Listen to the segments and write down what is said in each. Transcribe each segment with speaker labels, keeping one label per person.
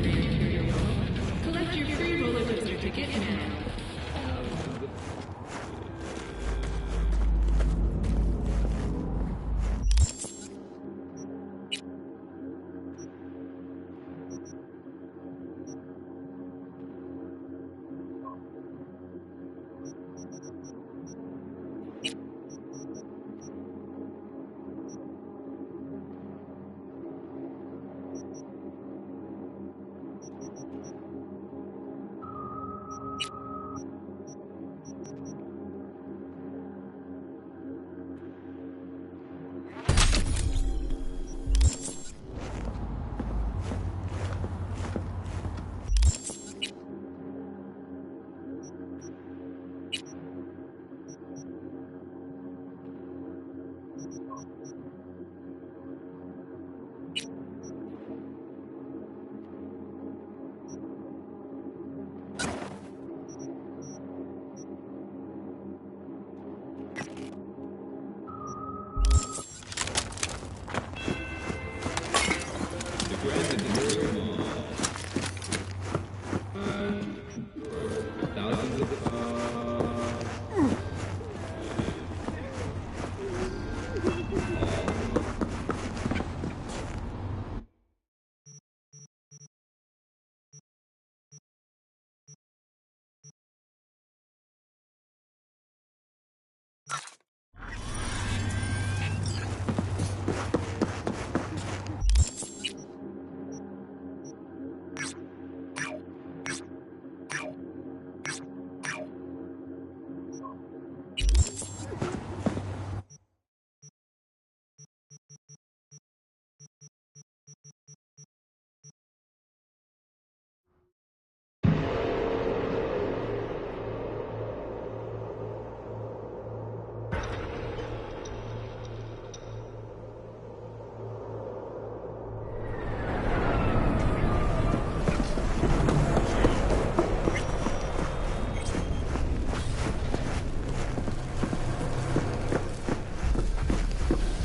Speaker 1: Collect your free roller coaster ticket now.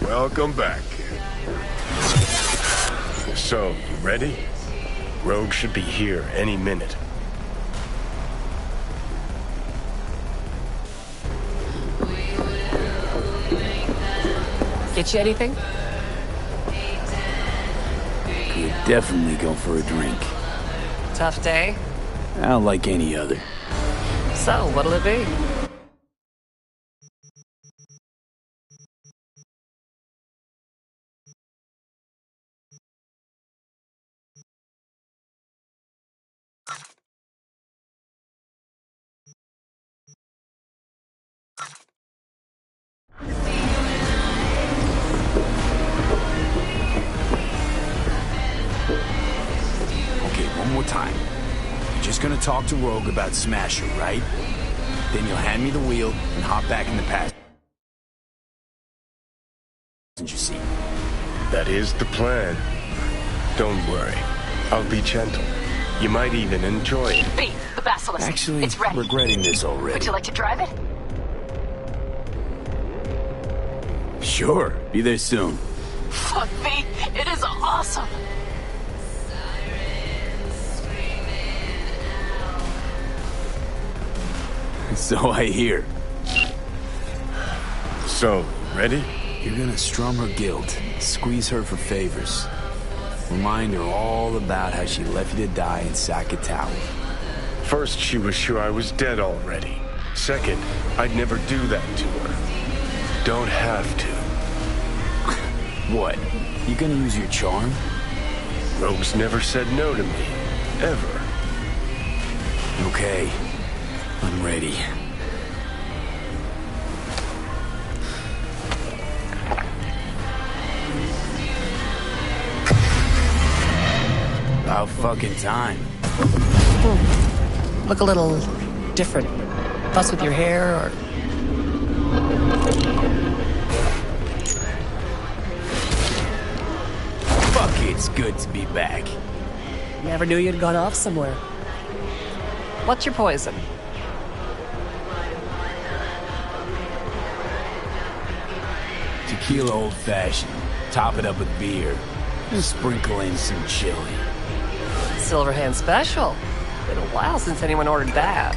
Speaker 2: Welcome back. So, you ready? Rogue should be here any minute.
Speaker 3: Get you anything?
Speaker 4: Could definitely go for a drink.
Speaker 3: Tough day?
Speaker 4: Not like any other.
Speaker 3: So, what'll it be?
Speaker 4: One more time. You're just gonna talk to Rogue about Smasher, right? Then you'll hand me the wheel and hop back in the passenger seat.
Speaker 2: That is the plan. Don't worry. I'll be gentle. You might even enjoy it.
Speaker 5: B, the Basilisk.
Speaker 4: Actually,
Speaker 5: it's ready.
Speaker 4: regretting this already.
Speaker 5: Would you like to drive it?
Speaker 4: Sure. Be there soon.
Speaker 5: Fuck B, it is awesome.
Speaker 4: So I hear.
Speaker 2: So, ready?
Speaker 4: You're gonna strum her guilt, squeeze her for favors. Remind her all about how she left you to die in Saka Tower.
Speaker 2: First, she was sure I was dead already. Second, I'd never do that to her. Don't have to.
Speaker 4: What? You gonna use your charm?
Speaker 2: Rogue's never said no to me. Ever.
Speaker 4: Okay. I'm ready. About fucking time.
Speaker 3: Look a little different. Fuss with your hair, or...
Speaker 4: Fuck, it's good to be back.
Speaker 3: Never knew you'd gone off somewhere. What's your poison?
Speaker 4: Tequila old-fashioned. Top it up with beer. And sprinkle in some chili.
Speaker 3: Silverhand special. Been a while since anyone ordered that.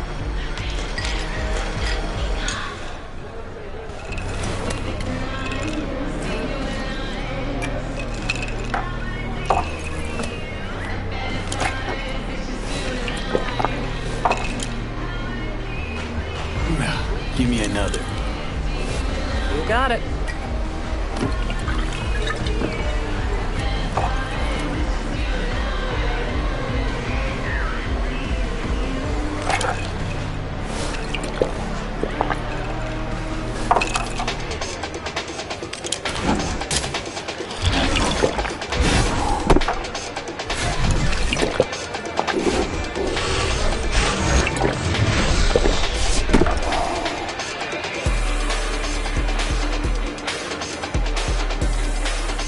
Speaker 4: Give me another.
Speaker 3: You got it.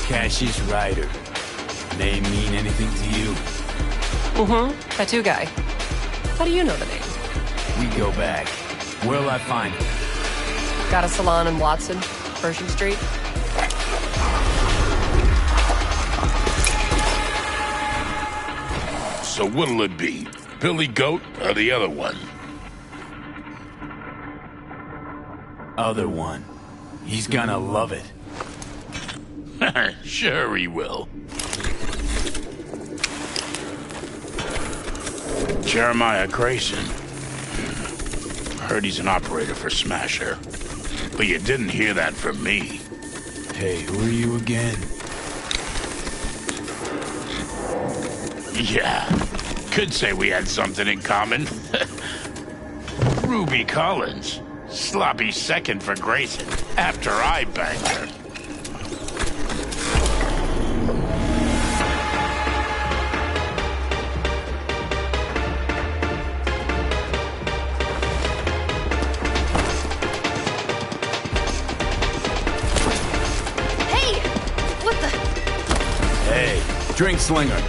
Speaker 4: Cassius Ryder. Name mean anything to you?
Speaker 3: Mm-hmm. Tattoo guy. How do you know the name?
Speaker 4: We go back. Where'll I find it?
Speaker 3: Got a salon in Watson, Pershing Street.
Speaker 6: So what'll it be? Billy Goat or the other one?
Speaker 4: Other one. He's gonna love it.
Speaker 6: Sure he will. Jeremiah Grayson. Heard he's an operator for Smasher. But you didn't hear that from me.
Speaker 4: Hey, who are you again?
Speaker 6: Yeah, could say we had something in common. Ruby Collins. Sloppy second for Grayson after I banged her.
Speaker 4: Drink slinger.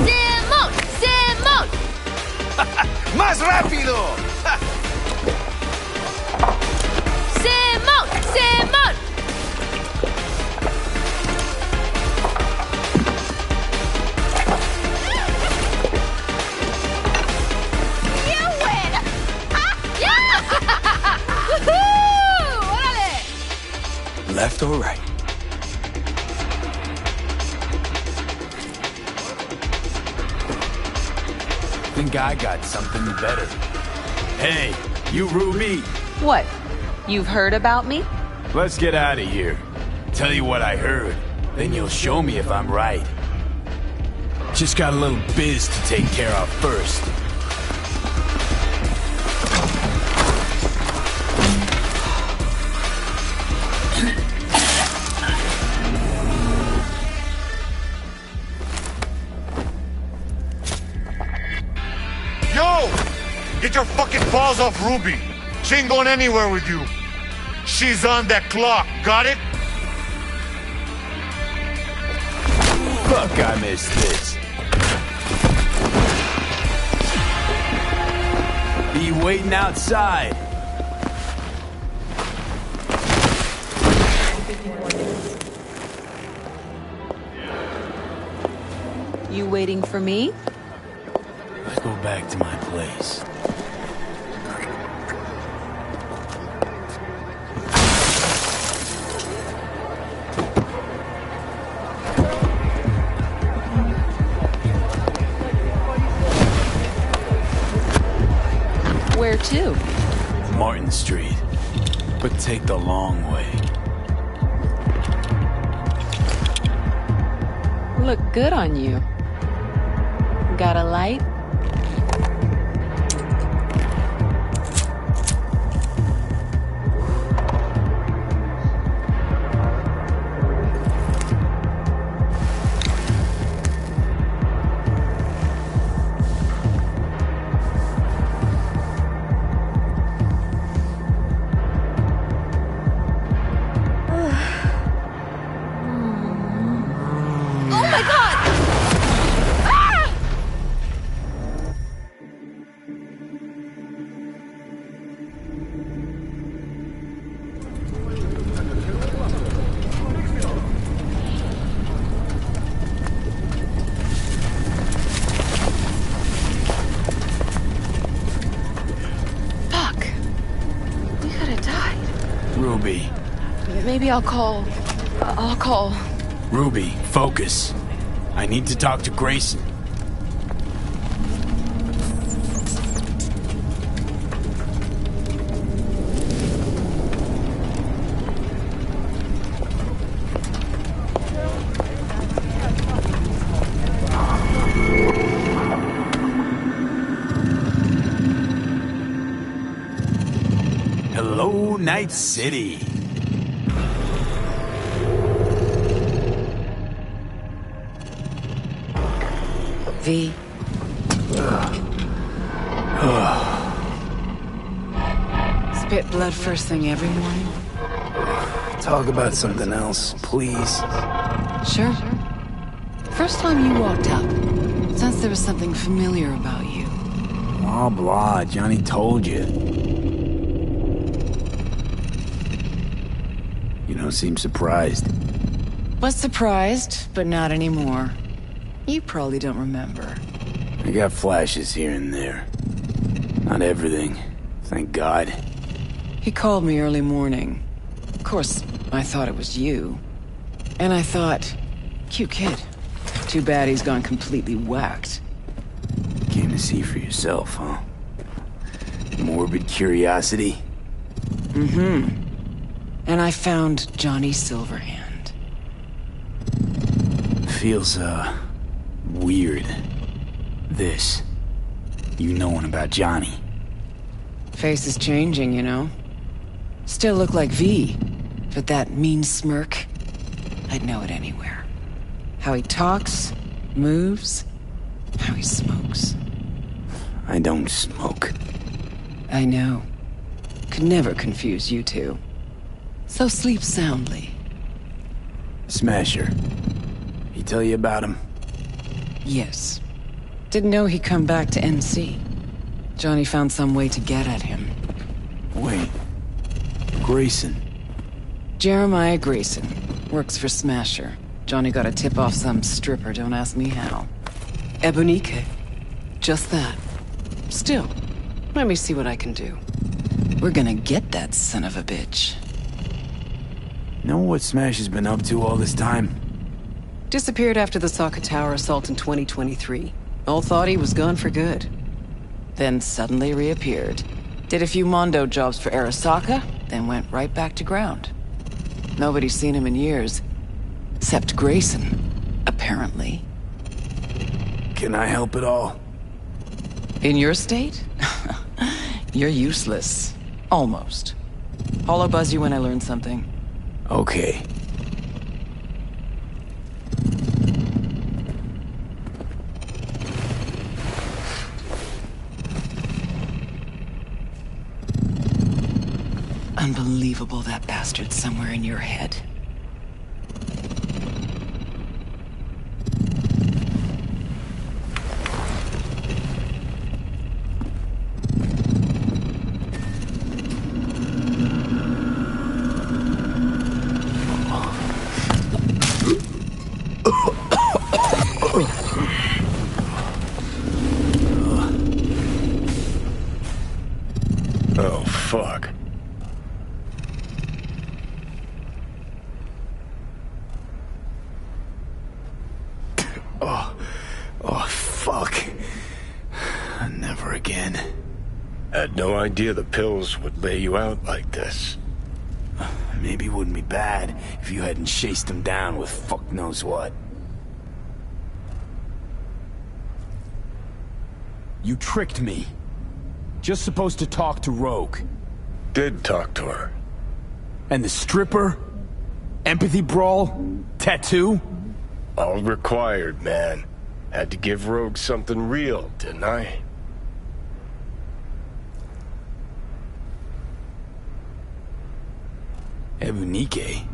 Speaker 7: ¡Simón! ¡Simón!
Speaker 4: ¡Más rápido!
Speaker 7: ¡Simón! ¡Simón!
Speaker 4: Left or right? Think I got something better. Hey, you Ruby.
Speaker 8: What? You've heard about me?
Speaker 4: Let's get out of here. Tell you what I heard, then you'll show me if I'm right. Just got a little biz to take care of first.
Speaker 9: Get your fucking balls off Ruby. She ain't going anywhere with you. She's on that clock, got it?
Speaker 4: Fuck, I missed this. Be waiting outside.
Speaker 8: You waiting for me?
Speaker 4: Let's go back to my place.
Speaker 8: Where to?
Speaker 4: Martin Street, but take the long way.
Speaker 8: Look good on you. Got a light? Maybe I'll call. I'll call.
Speaker 4: Ruby, focus. I need to talk to Grayson. Hello, Night City.
Speaker 8: V. Spit blood first thing every morning?
Speaker 4: Talk about something else, please.
Speaker 8: Sure. First time you walked up, sensed there was something familiar about you.
Speaker 4: Blah, blah. Johnny told you. You don't seem surprised.
Speaker 8: Was surprised, but not anymore. You probably don't remember.
Speaker 4: I got flashes here and there. Not everything, thank God.
Speaker 8: He called me early morning. Of course, I thought it was you. And I thought, cute kid. Too bad he's gone completely whacked.
Speaker 4: Came to see for yourself, huh? Morbid curiosity?
Speaker 8: Mm-hmm. And I found Johnny Silverhand.
Speaker 4: Feels, weird. This. You knowing about Johnny.
Speaker 8: Face is changing, you know? Still look like V, but that mean smirk, I'd know it anywhere. How he talks, moves, how he smokes.
Speaker 4: I don't smoke.
Speaker 8: I know. Could never confuse you two. So sleep soundly.
Speaker 4: Smasher. He tell you about him?
Speaker 8: Yes. Didn't know he'd come back to NC. Johnny found some way to get at him.
Speaker 4: Wait. Grayson.
Speaker 8: Jeremiah Grayson. Works for Smasher. Johnny got a tip off some stripper, don't ask me how. Ebonique. Just that. Still, let me see what I can do. We're gonna get that son of a bitch.
Speaker 4: Know what Smash has been up to all this time?
Speaker 3: Disappeared after the Sokka Tower assault in 2023. All thought he was gone for good.
Speaker 8: Then suddenly reappeared. Did a few Mondo jobs for Arasaka, then went right back to ground. Nobody's seen him in years. Except Grayson, apparently.
Speaker 4: Can I help at all?
Speaker 8: In your state? You're useless. Almost. I'll buzz you when I learn something.
Speaker 4: Okay.
Speaker 8: Unbelievable that bastard's somewhere in your head.
Speaker 2: Oh, fuck.
Speaker 4: Oh, fuck. Never again.
Speaker 2: Had no idea the pills would lay you out like this.
Speaker 4: Maybe it wouldn't be bad if you hadn't chased him down with fuck knows what. You tricked me. Just supposed to talk to Rogue.
Speaker 2: Did talk to her.
Speaker 4: And the stripper? Empathy brawl? Tattoo?
Speaker 2: All required, man. Had to give Rogue something real, didn't I?
Speaker 4: Ebonique?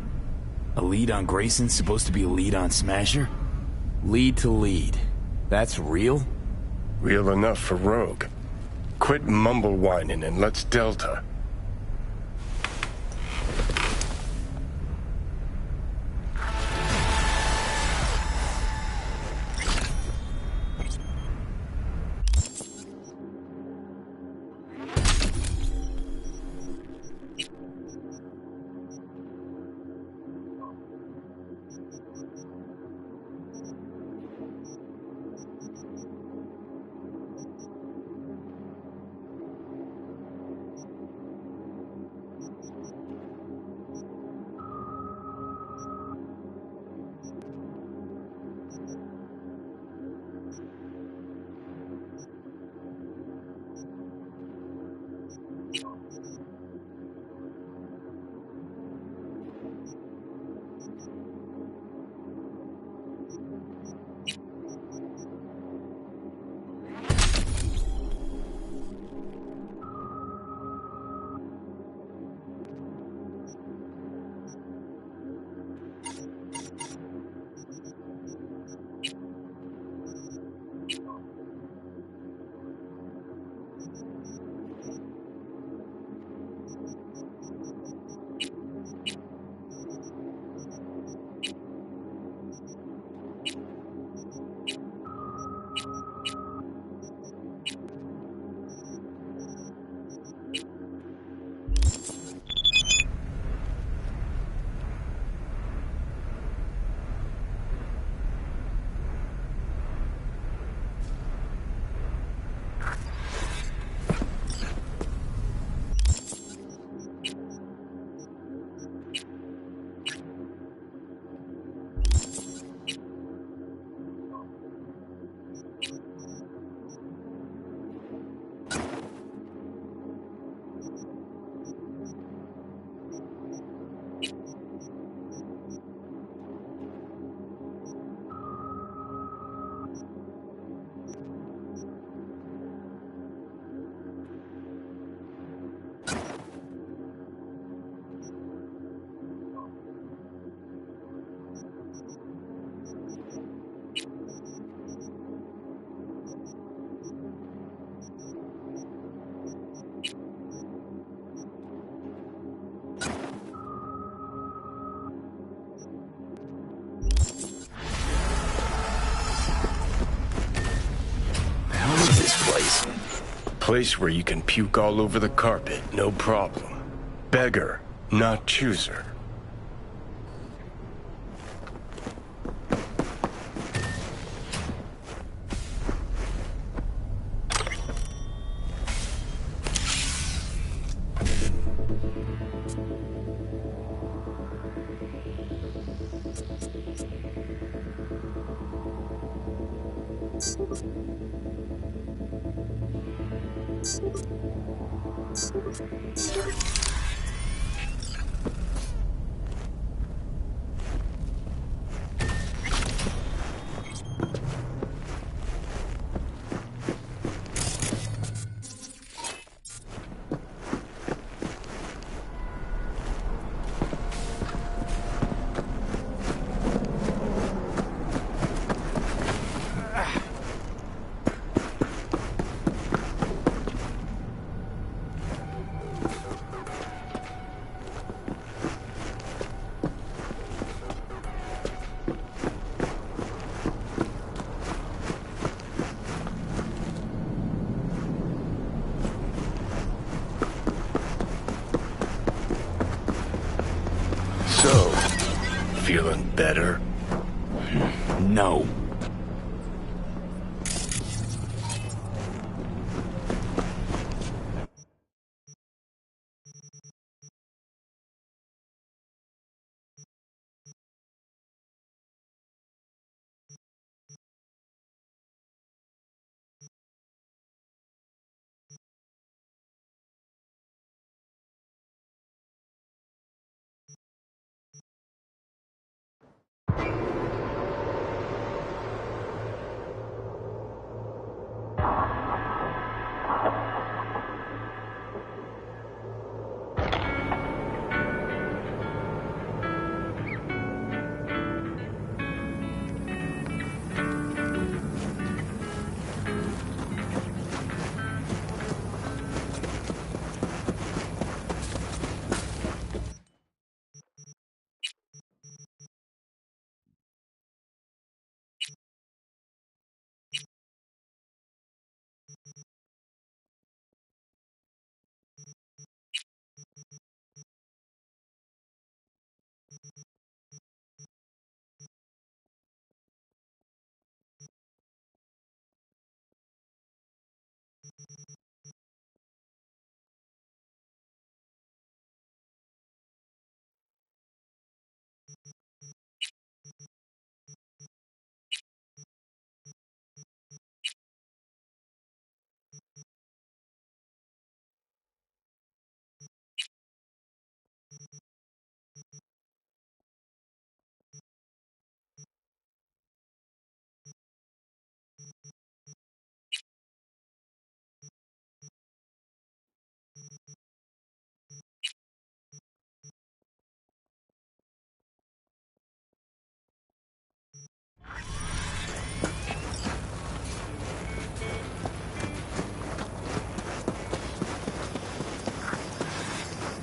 Speaker 4: A lead on Grayson's supposed to be a lead on Smasher? Lead to lead. That's real?
Speaker 2: Real enough for Rogue. Quit mumble whining and let's Delta. place where you can puke all over the carpet, no problem. Beggar, not chooser. So, feeling better?
Speaker 4: No.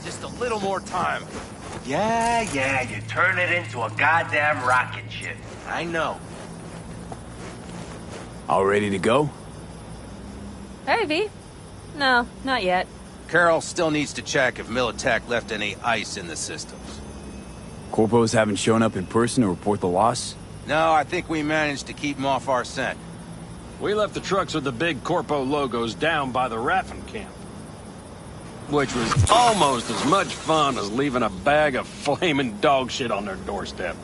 Speaker 10: Just a little more time.
Speaker 11: Yeah, you turn it into a goddamn rocket ship. I know.
Speaker 4: All ready to go?
Speaker 12: Hey, V. No, not yet.
Speaker 10: Carol still needs to check if Militech left any ice in the systems.
Speaker 4: Corpos haven't shown up in person to report the loss?
Speaker 10: No, I think we managed to keep them off our scent.
Speaker 13: We left the trucks with the big corpo logos down by the Raffin camp. Which was almost as much fun as leaving a bag of flaming dog shit on their doorstep.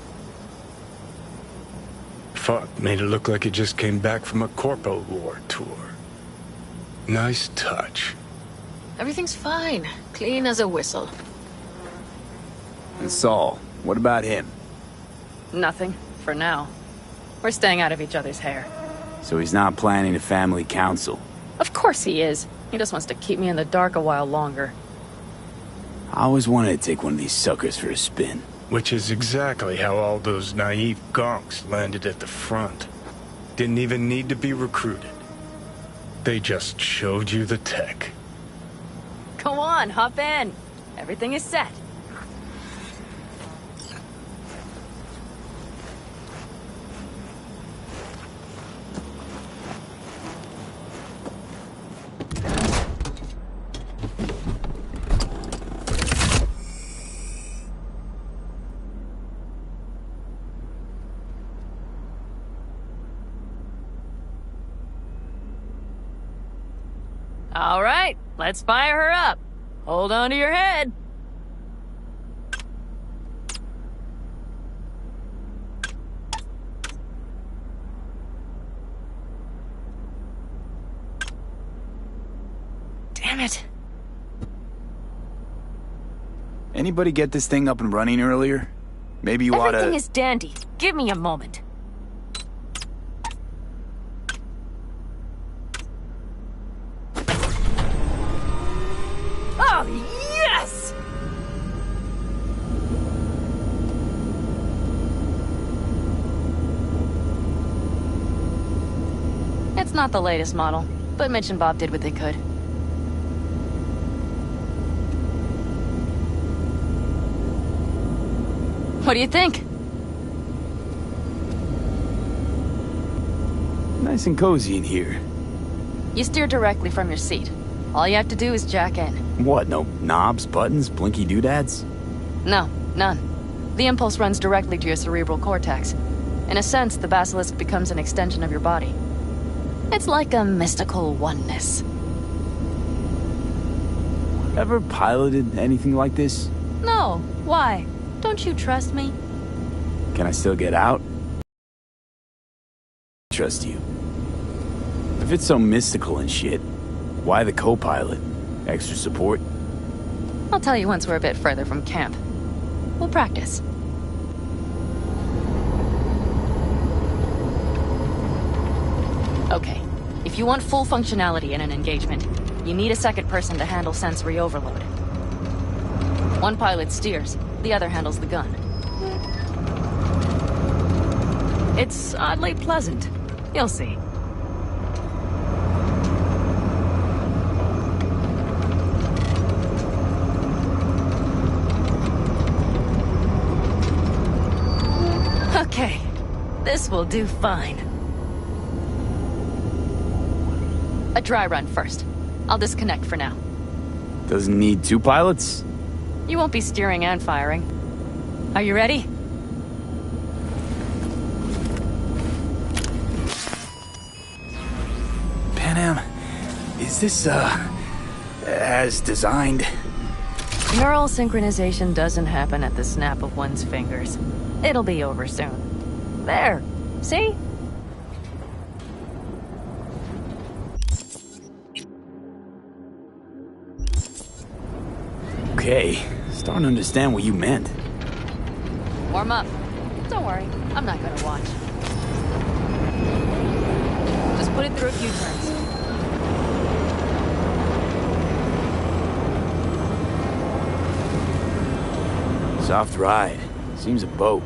Speaker 2: Fuck, made it look like it just came back from a Corpo War tour. Nice touch.
Speaker 5: Everything's fine. Clean as a whistle.
Speaker 4: And Saul, what about him?
Speaker 12: Nothing, for now. We're staying out of each other's hair.
Speaker 4: So he's not planning a family council?
Speaker 12: Of course he is. He just wants to keep me in the dark a while longer.
Speaker 4: I always wanted to take one of these suckers for a spin.
Speaker 2: Which is exactly how all those naive gonks landed at the front. Didn't even need to be recruited. They just showed you the tech.
Speaker 12: Come on, hop in. Everything is set. All right, let's fire her up. Hold on to your head. Damn it.
Speaker 4: Anybody get this thing up and running earlier? Maybe you oughta...
Speaker 12: Everything is dandy. Give me a moment. Oh, yes! It's not the latest model, but Mitch and Bob did what they could. What do you think?
Speaker 4: Nice and cozy in here.
Speaker 12: You steer directly from your seat. All you have to do is jack in.
Speaker 4: What, no knobs, buttons, blinky doodads?
Speaker 12: No, none. The impulse runs directly to your cerebral cortex. In a sense, the basilisk becomes an extension of your body. It's like a mystical oneness.
Speaker 4: Ever piloted anything like this?
Speaker 12: No, why? Don't you trust me?
Speaker 4: Can I still get out? Trust you. If it's so mystical and shit, why the co-pilot? Extra support?
Speaker 12: I'll tell you once we're a bit further from camp. We'll practice. Okay, if you want full functionality in an engagement, you need a second person to handle sensory overload. One pilot steers, the other handles the gun. It's oddly pleasant. You'll see. Okay, this will do fine. A dry run first. I'll disconnect for now.
Speaker 4: Doesn't need two pilots?
Speaker 12: You won't be steering and firing. Are you ready?
Speaker 4: Panam, is this, as designed?
Speaker 12: Neural synchronization doesn't happen at the snap of one's fingers. It'll be over soon. There. See?
Speaker 4: Okay, starting to understand what you meant.
Speaker 12: Warm up. Don't worry, I'm not gonna watch. Just put it through a few turns.
Speaker 4: Soft ride. Seems a boat.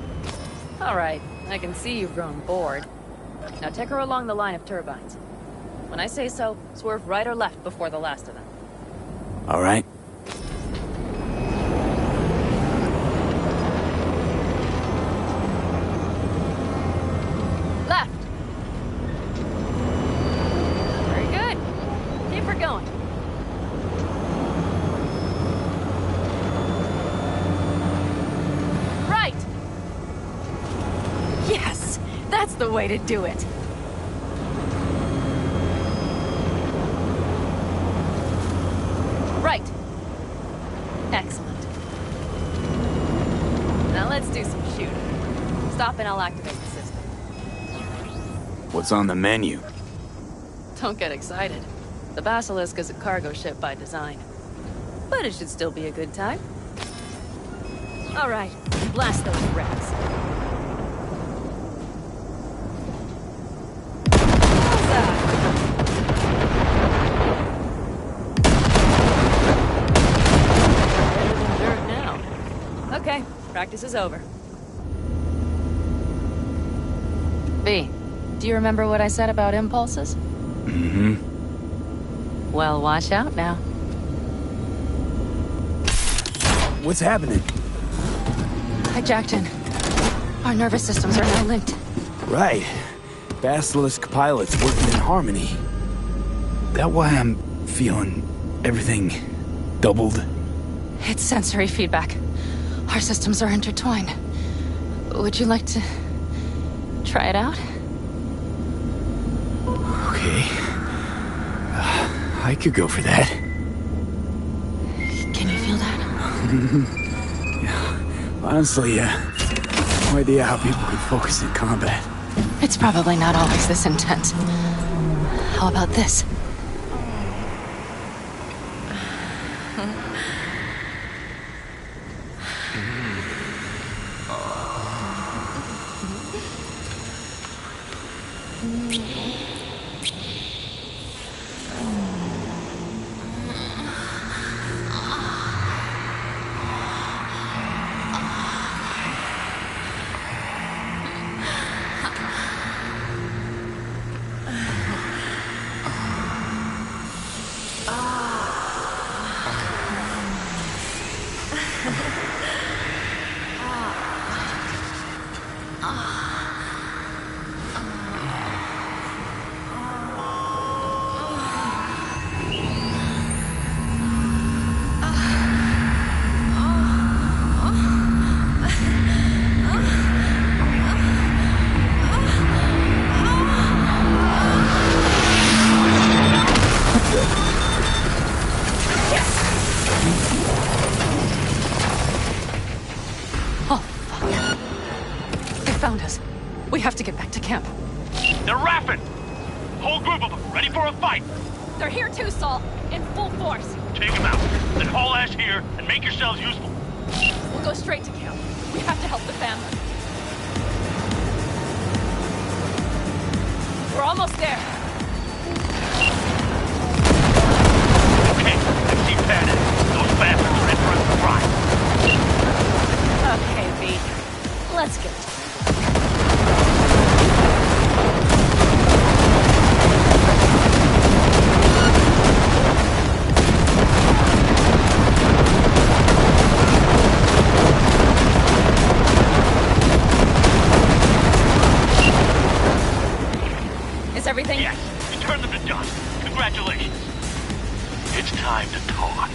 Speaker 12: All right, I can see you've grown bored. Now take her along the line of turbines. When I say so, swerve right or left before the last of them.
Speaker 4: All right.
Speaker 12: Left. Very good. Keep her going. Right. Yes, that's the way to do it. Right. Excellent. Now let's do some shooting. Stop and I'll activate the system.
Speaker 4: What's on the menu?
Speaker 12: Don't get excited. The Basilisk is a cargo ship by design. But it should still be a good time. All right, blast those rats. Dirt now. Okay, practice is over. B, do you remember what I said about impulses?
Speaker 4: Mm-hmm.
Speaker 12: Well, watch out now.
Speaker 4: What's happening?
Speaker 12: I jacked in. Our nervous systems are now linked.
Speaker 4: Right. Basilisk pilots working in harmony. That why I'm feeling everything doubled?
Speaker 12: It's sensory feedback. Our systems are intertwined. Would you like to try it out?
Speaker 4: Okay. I could go for that.
Speaker 5: Can you feel that?
Speaker 4: Yeah. Honestly, no idea how people can focus in combat.
Speaker 5: It's probably not always this intense. How about this?
Speaker 12: Found us. We have to get back to camp.
Speaker 14: They're rapping! Whole group of them, ready for a fight!
Speaker 12: They're here too, Saul. In full force.
Speaker 14: Take them out, then haul ass here and make yourselves useful.
Speaker 12: We'll go straight to camp. We have to help the family. We're almost there.
Speaker 14: Okay, let's see padded. Those bastards are in for a surprise.
Speaker 12: Okay, V. Let's get to it. Is everything?
Speaker 14: Yes, you turned them to dust. Congratulations. It's time to talk.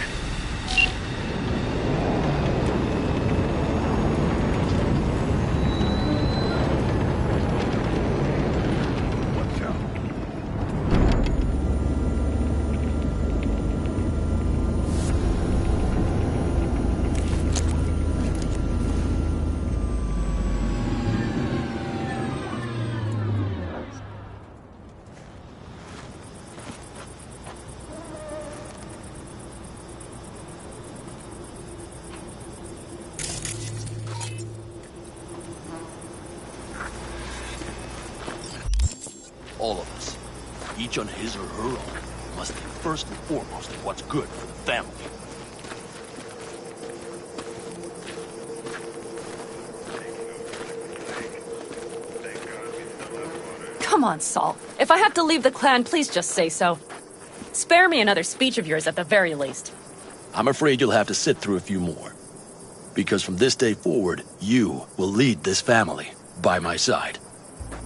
Speaker 13: All of us, each on his or her own, must think first and foremost of what's good for the family.
Speaker 12: Come on, Saul. If I have to leave the clan, please just say so. Spare me another speech of yours at the very least.
Speaker 13: I'm afraid you'll have to sit through a few more. Because from this day forward, you will lead this family by my side.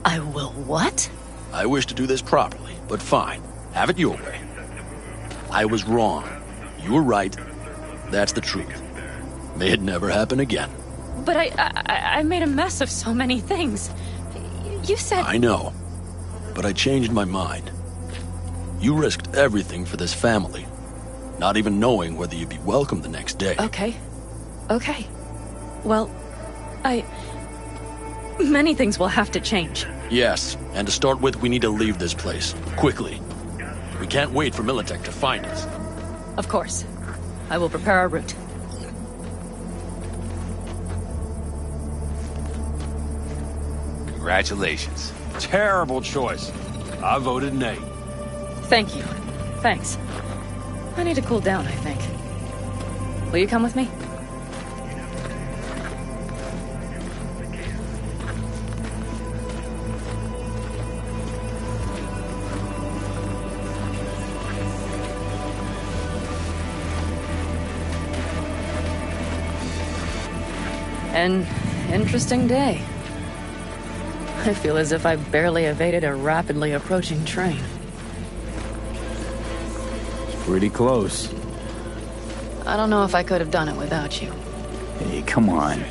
Speaker 12: I will what?
Speaker 13: I wish to do this properly, but fine. Have it your way. I was wrong. You were right. That's the truth. May it never happen again.
Speaker 12: But I made a mess of so many things. You said...
Speaker 13: I know. But I changed my mind. You risked everything for this family, not even knowing whether you'd be welcome the next day.
Speaker 12: Okay. Okay. Well, many things will have to change.
Speaker 13: Yes, and to start with, we need to leave this place. Quickly. We can't wait for Militech to find us.
Speaker 12: Of course. I will prepare our route.
Speaker 10: Congratulations.
Speaker 13: Terrible choice. I voted nay.
Speaker 12: Thank you. Thanks. I need to cool down, I think. Will you come with me? An interesting day. I feel as if I barely evaded a rapidly approaching train.
Speaker 4: Pretty close.
Speaker 12: I don't know if I could have done it without you.
Speaker 4: Hey, come on.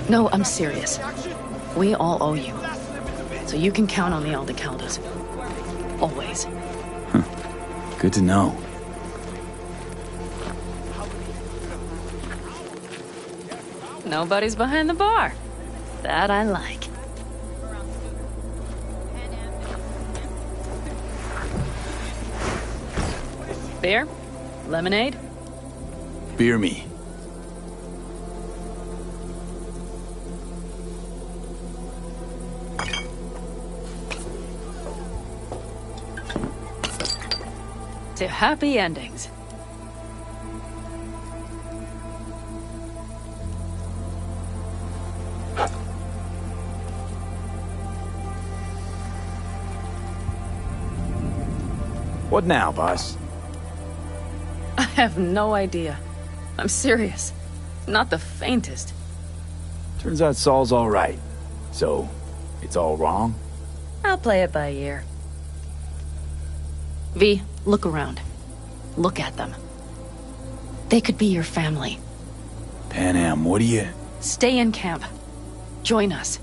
Speaker 12: No, I'm serious. We all owe you. So you can count on the Aldecaldos. Always.
Speaker 4: Good to know.
Speaker 12: Nobody's behind the bar. That I like. Beer? Lemonade?
Speaker 4: Beer me.
Speaker 12: To happy endings.
Speaker 4: What now, boss?
Speaker 12: I have no idea. I'm serious. Not the faintest.
Speaker 4: Turns out Saul's all right. So, it's all wrong?
Speaker 12: I'll play it by ear. V, look around. Look at them. They could be your family.
Speaker 4: Pan Am, what do you...
Speaker 12: Stay in camp. Join us.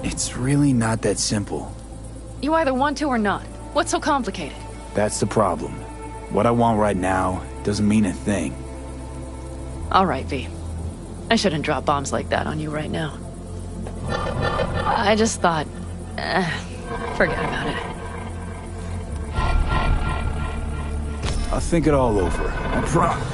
Speaker 4: It's really not that simple.
Speaker 12: You either want to or not. What's so complicated?
Speaker 4: That's the problem. What I want right now doesn't mean a thing.
Speaker 12: All right, V. I shouldn't drop bombs like that on you right now. I just thought... forget about it.
Speaker 4: I'll think it all over. I promise.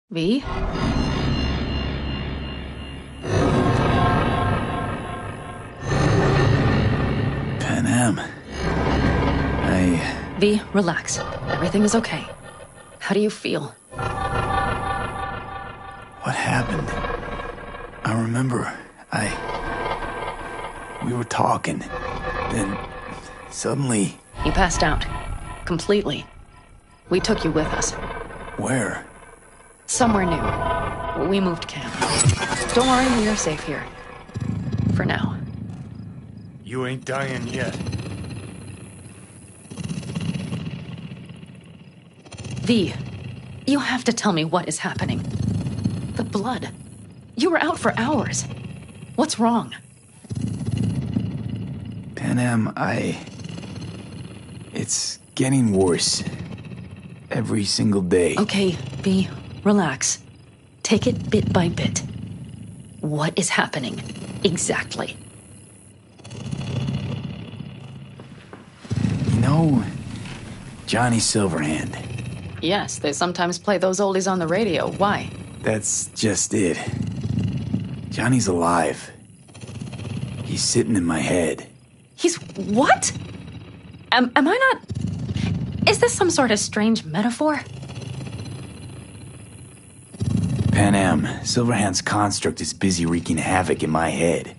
Speaker 12: V?
Speaker 4: Pan Am.
Speaker 12: V, relax. Everything is okay. How do you feel?
Speaker 4: What happened? I remember, we were talking. Then, suddenly...
Speaker 12: You passed out. Completely. We took you with us.
Speaker 4: Where?
Speaker 12: Somewhere new. We moved camp. Don't worry, we are safe here. For now.
Speaker 2: You ain't dying yet.
Speaker 12: V, you have to tell me what is happening. The blood. You were out for hours. What's wrong?
Speaker 4: Pan Am, it's getting worse. Every single day.
Speaker 12: Okay, V, relax. Take it bit by bit. What is happening? Exactly.
Speaker 4: You know, Johnny Silverhand.
Speaker 12: Yes, they sometimes play those oldies on the radio. Why?
Speaker 4: That's just it. Johnny's alive. He's sitting in my head.
Speaker 12: He's what? Am I not... Is this some sort of strange metaphor?
Speaker 4: Pan Am, Silverhand's construct is busy wreaking havoc in my head.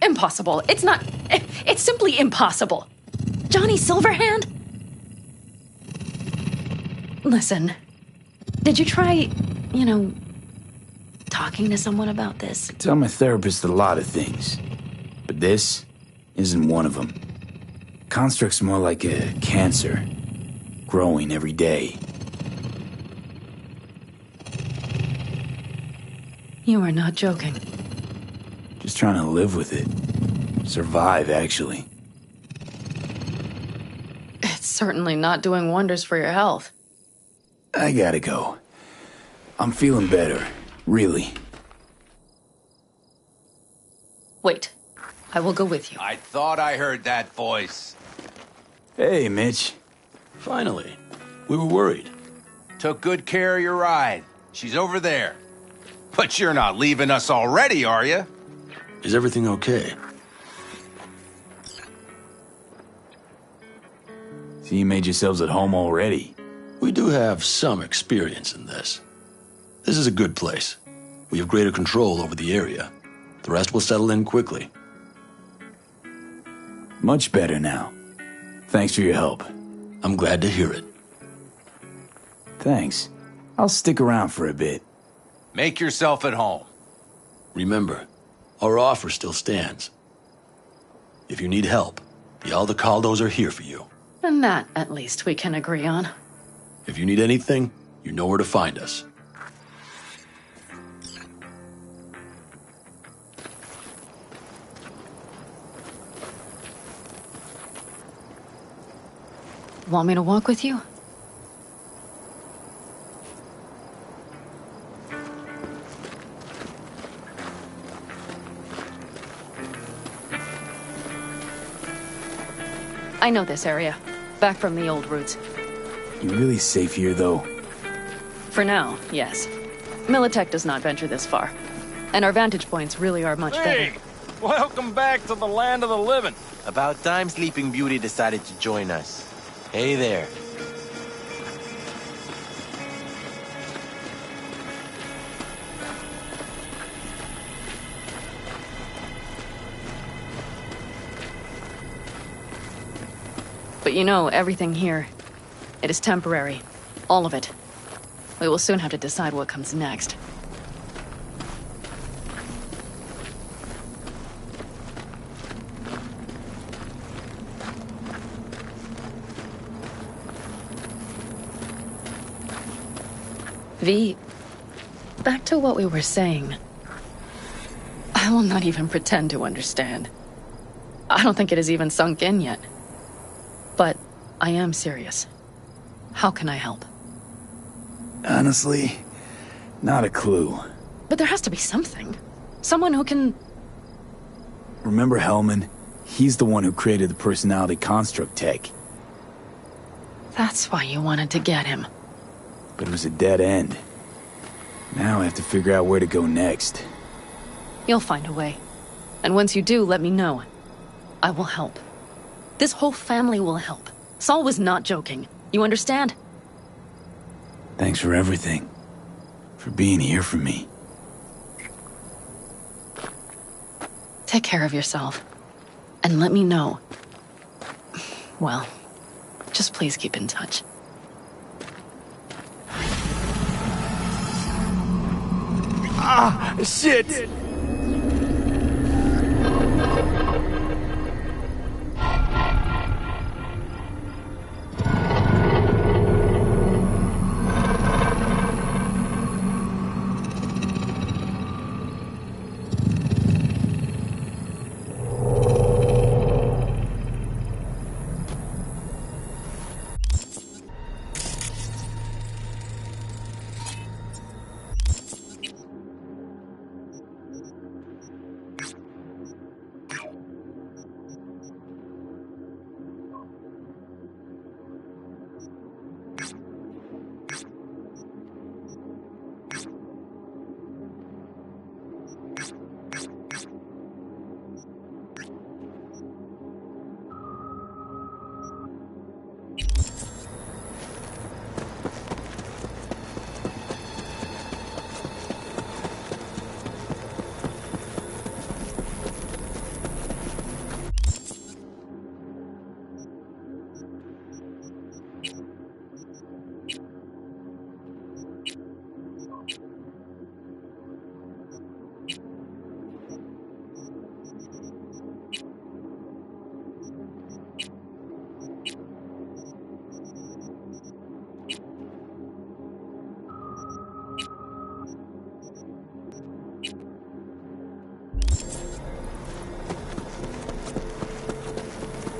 Speaker 12: Impossible. It's not... It's simply impossible. Johnny Silverhand? Listen, did you try, talking to someone about this?
Speaker 4: I tell my therapist a lot of things, but this isn't one of them. Construct's more like a cancer, growing every day.
Speaker 12: You are not joking.
Speaker 4: Just trying to live with it. Survive, actually.
Speaker 12: It's certainly not doing wonders for your health.
Speaker 4: I gotta go. I'm feeling better, really.
Speaker 12: Wait, I will go with you.
Speaker 10: I thought I heard that voice.
Speaker 4: Hey, Mitch.
Speaker 13: Finally. We were worried.
Speaker 10: Took good care of your ride. She's over there. But you're not leaving us already, are you?
Speaker 13: Is everything okay?
Speaker 4: So you made yourselves at home already?
Speaker 13: We do have some experience in this. This is a good place. We have greater control over the area. The rest will settle in quickly.
Speaker 4: Much better now. Thanks for your help.
Speaker 13: I'm glad to hear it.
Speaker 4: Thanks. I'll stick around for a bit.
Speaker 10: Make yourself at home.
Speaker 15: Remember, our offer still stands. If you need help, the Aldecaldos are here for you.
Speaker 12: And that, at least, we can agree on.
Speaker 15: If you need anything, you know where to find us.
Speaker 12: Want me to walk with you? I know this area. Back from the old routes.
Speaker 4: You really safe here, though?
Speaker 12: For now, yes. Militech does not venture this far. And our vantage points really are much better.
Speaker 13: Hey! Welcome back to the land of the living.
Speaker 11: About time Sleeping Beauty decided to join us. Hey there.
Speaker 12: But you know, everything here, it is temporary. All of it. We will soon have to decide what comes next. V, back to what we were saying. I will not even pretend to understand. I don't think it has even sunk in yet. But I am serious. How can I help?
Speaker 4: Honestly, not a clue.
Speaker 12: But there has to be something. Someone who can...
Speaker 4: Remember Hellman? He's the one who created the personality construct tech.
Speaker 12: That's why you wanted to get him.
Speaker 4: But it was a dead end. Now I have to figure out where to go next.
Speaker 12: You'll find a way. And once you do, let me know. I will help. This whole family will help. Saul was not joking. You understand?
Speaker 4: Thanks for everything. For being here for me.
Speaker 12: Take care of yourself. And let me know. Well, just please keep in touch.
Speaker 4: Ah, shit!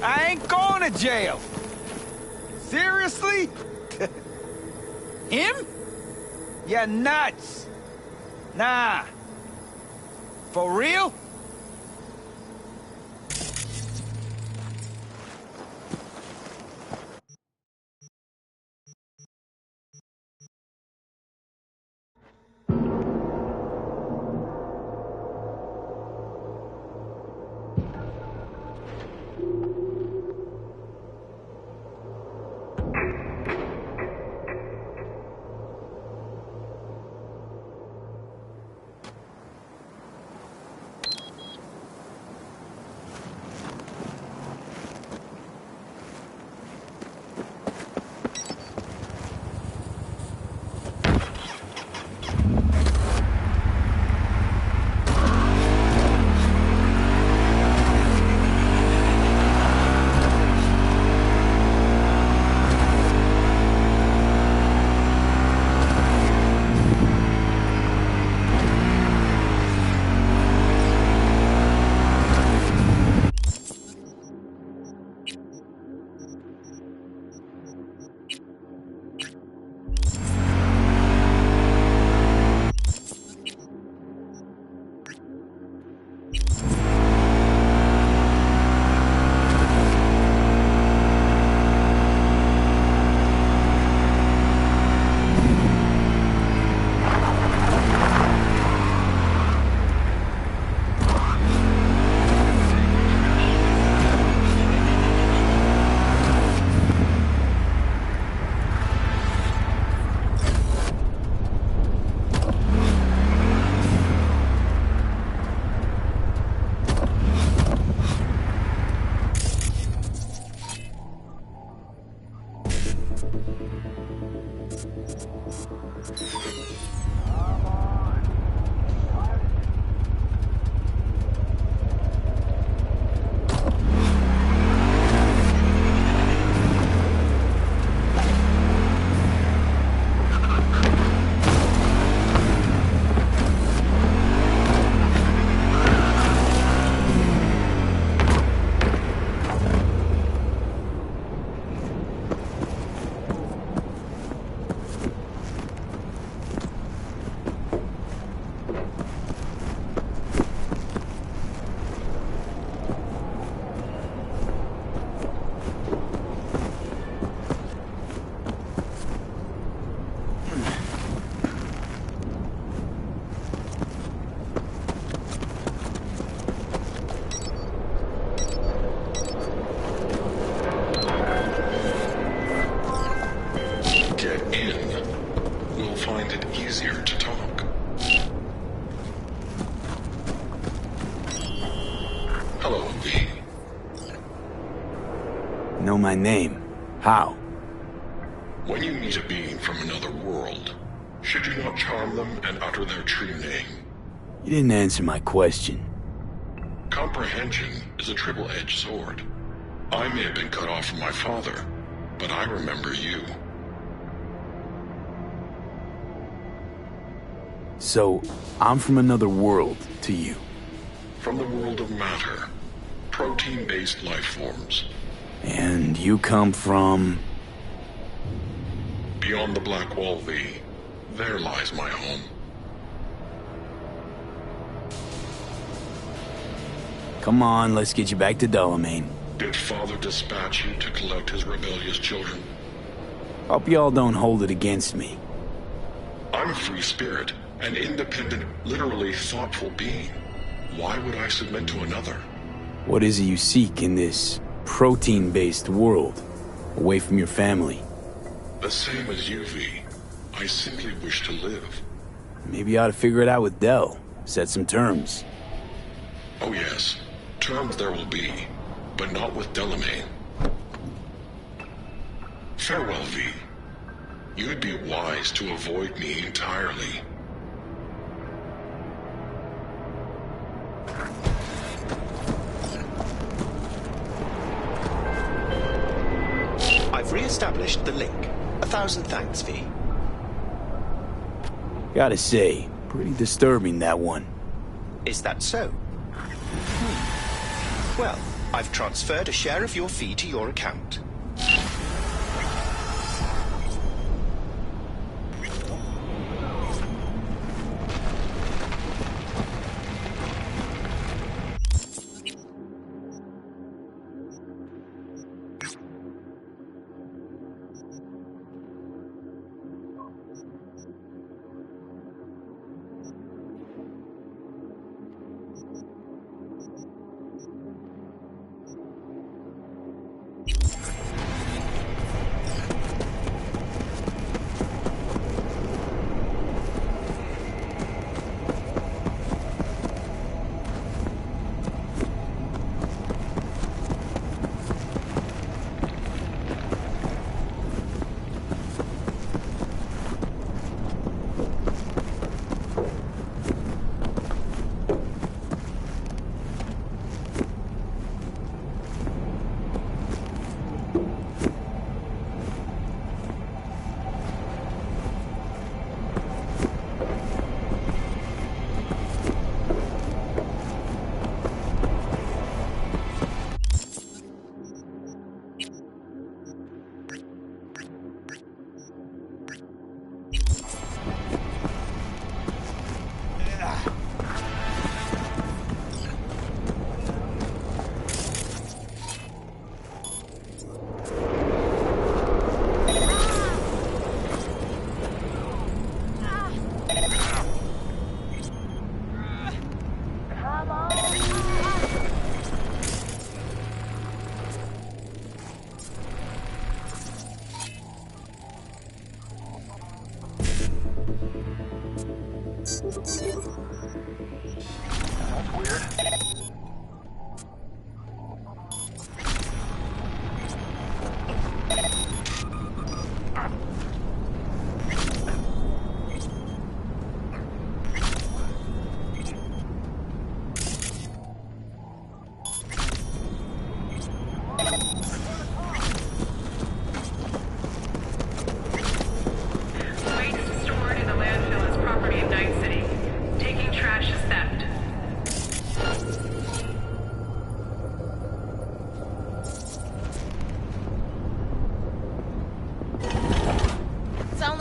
Speaker 10: I ain't going to jail. Seriously? Him? You're nuts. Nah. For real?
Speaker 4: Know my name? How?
Speaker 16: When you meet a being from another world, should you not charm them and utter their true name?
Speaker 4: You didn't answer my question.
Speaker 16: Comprehension is a triple-edged sword. I may have been cut off from my father, but I remember you.
Speaker 4: So, I'm from another world to you.
Speaker 16: From the world of matter, protein-based life forms.
Speaker 4: And you come from...
Speaker 16: Beyond the Black Wall, V. There lies my home.
Speaker 4: Come on, let's get you back to Delamain.
Speaker 16: Did Father dispatch you to collect his rebellious children?
Speaker 4: Hope y'all don't hold it against me.
Speaker 16: I'm a free spirit, an independent, literally thoughtful being. Why would I submit to another?
Speaker 4: What is it you seek in this protein-based world, away from your family?
Speaker 16: The same as you, V. I simply wish to live.
Speaker 4: Maybe you ought to figure it out with Del. Set some terms.
Speaker 16: Oh yes, terms there will be, but not with Delamain. Farewell, V. You'd be wise to avoid me entirely.
Speaker 17: I've re-established the link. 1,000 thanks, V.
Speaker 4: Gotta say, pretty disturbing, that one.
Speaker 17: Is that so? Well, I've transferred a share of your fee to your account.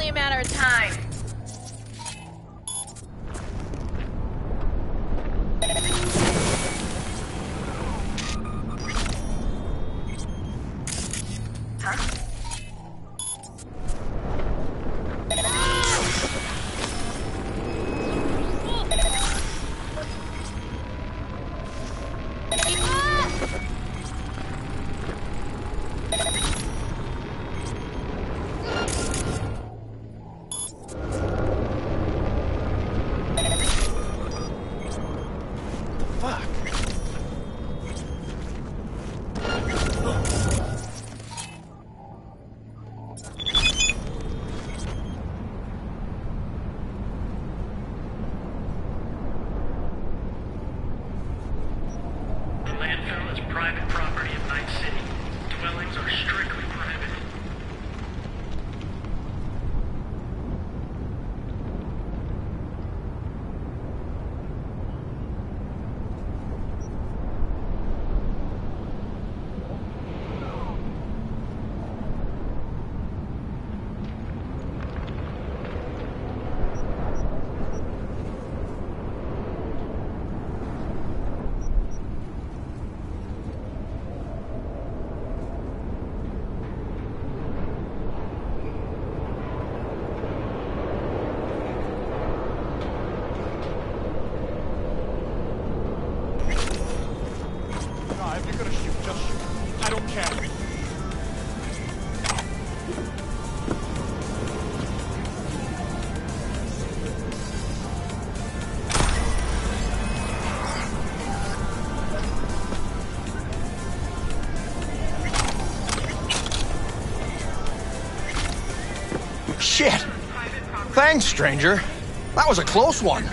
Speaker 7: only a matter of time.
Speaker 18: Shit! Thanks, stranger. That was a close one.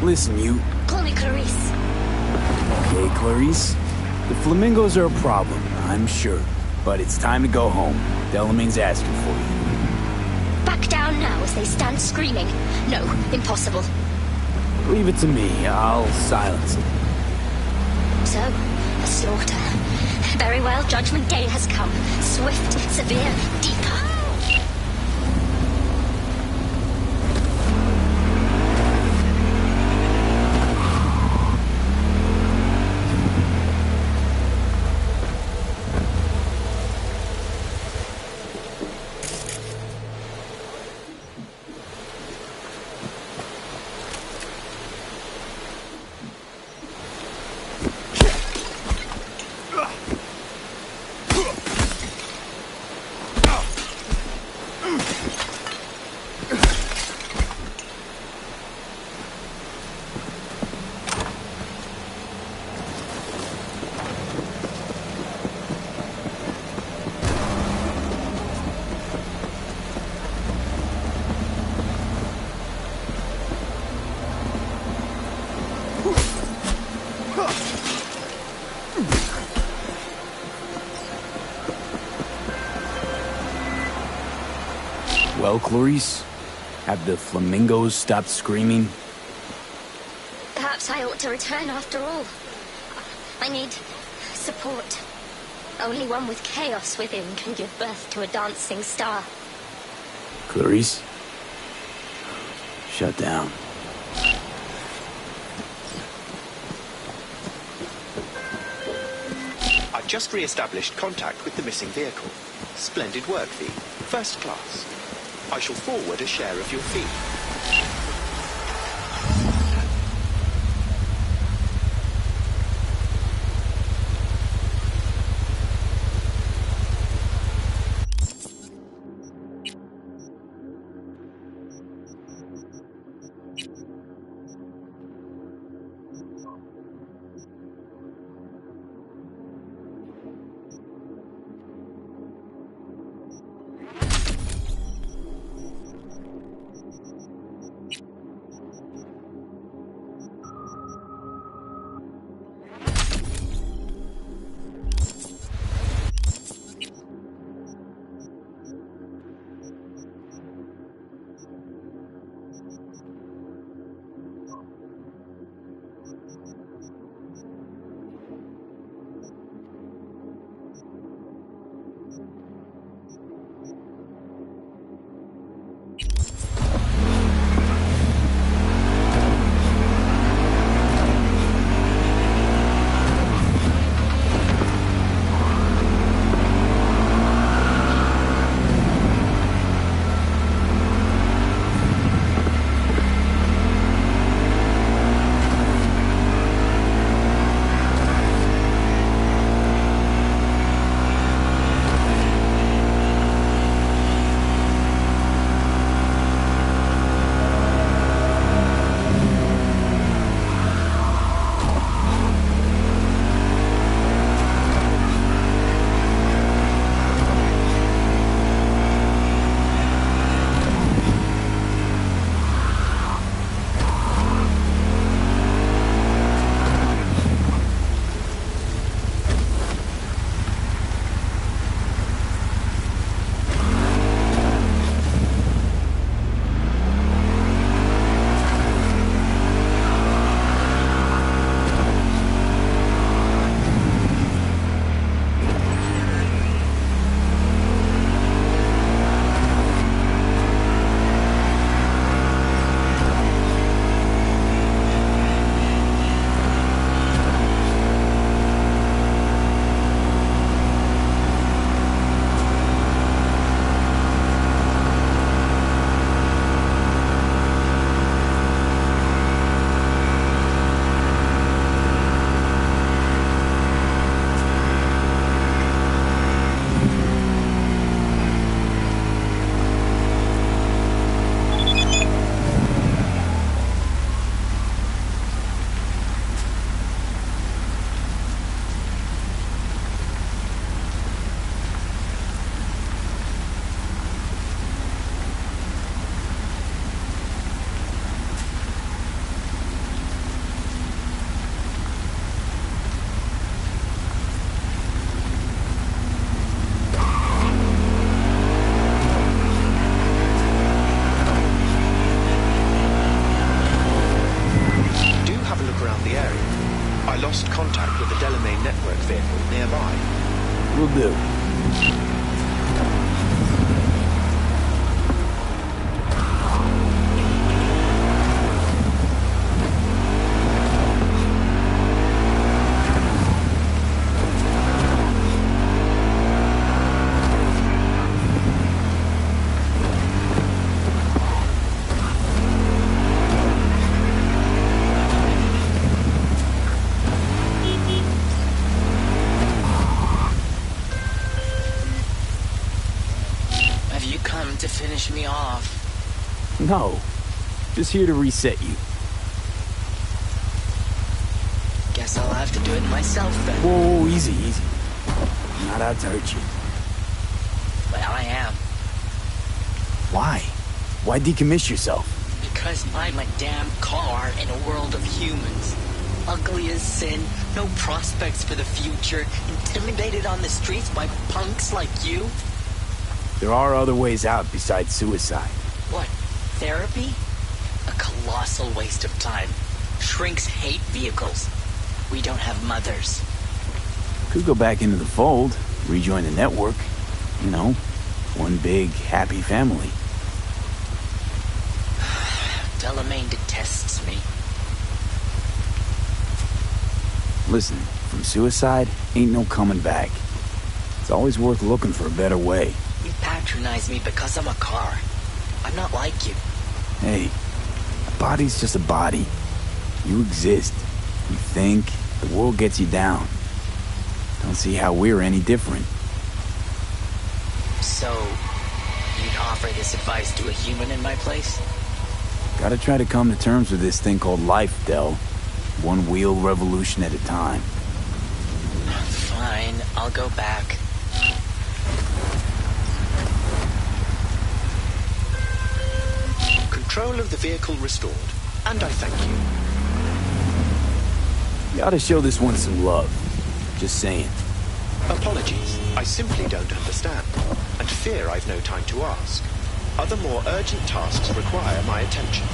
Speaker 4: Listen, you...
Speaker 19: Call me Clarice.
Speaker 4: Okay, Clarice. The flamingos are a problem, I'm sure. But it's time to go home. Delamain's asking for you.
Speaker 19: Back down now as they stand screaming. No, impossible.
Speaker 4: Leave it to me. I'll silence them.
Speaker 19: So, a slaughter. Very well, Judgment Day has come. Swift, severe, deeper.
Speaker 4: Well, Clarice, have the flamingos stopped screaming?
Speaker 19: Perhaps I ought to return after all. I need support. Only one with chaos within can give birth to a dancing star.
Speaker 4: Clarice? Shut down.
Speaker 17: I've just re-established contact with the missing vehicle. Splendid work, V. First class. I shall forward a share of your fee. Lost contact with the Delamain network vehicle nearby.
Speaker 4: Will do.
Speaker 20: To finish me off.
Speaker 4: No. Just here to reset you.
Speaker 20: Guess I'll have to do it myself then.
Speaker 4: Whoa, easy, easy. I'm not out to hurt you.
Speaker 20: Well, I am.
Speaker 4: Why? Why decommiss yourself?
Speaker 20: Because I'm a damn car in a world of humans. Ugly as sin, no prospects for the future, intimidated on the streets by punks like you.
Speaker 4: There are other ways out besides suicide.
Speaker 20: What? Therapy? A colossal waste of time. Shrinks hate vehicles. We don't have mothers.
Speaker 4: Could go back into the fold, rejoin the network. You know, one big, happy family.
Speaker 20: Delamain detests me.
Speaker 4: Listen, from suicide, ain't no coming back. It's always worth looking for a better way.
Speaker 20: You patronize me because I'm a car. I'm not like you.
Speaker 4: Hey, a body's just a body. You exist. You think. The world gets you down. Don't see how we're any different.
Speaker 20: So, you'd offer this advice to a human in my place?
Speaker 4: Gotta try to come to terms with this thing called life, Del. One wheel revolution at a time.
Speaker 20: Fine, I'll go back.
Speaker 17: Control of the vehicle restored, and I thank you.
Speaker 4: You ought to show this one some love. Just saying.
Speaker 17: Apologies, I simply don't understand, and fear I've no time to ask. Other more urgent tasks require my attention.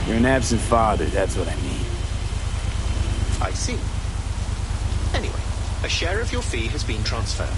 Speaker 4: You're an absent father, that's what I mean.
Speaker 17: I see. Anyway, a share of your fee has been transferred.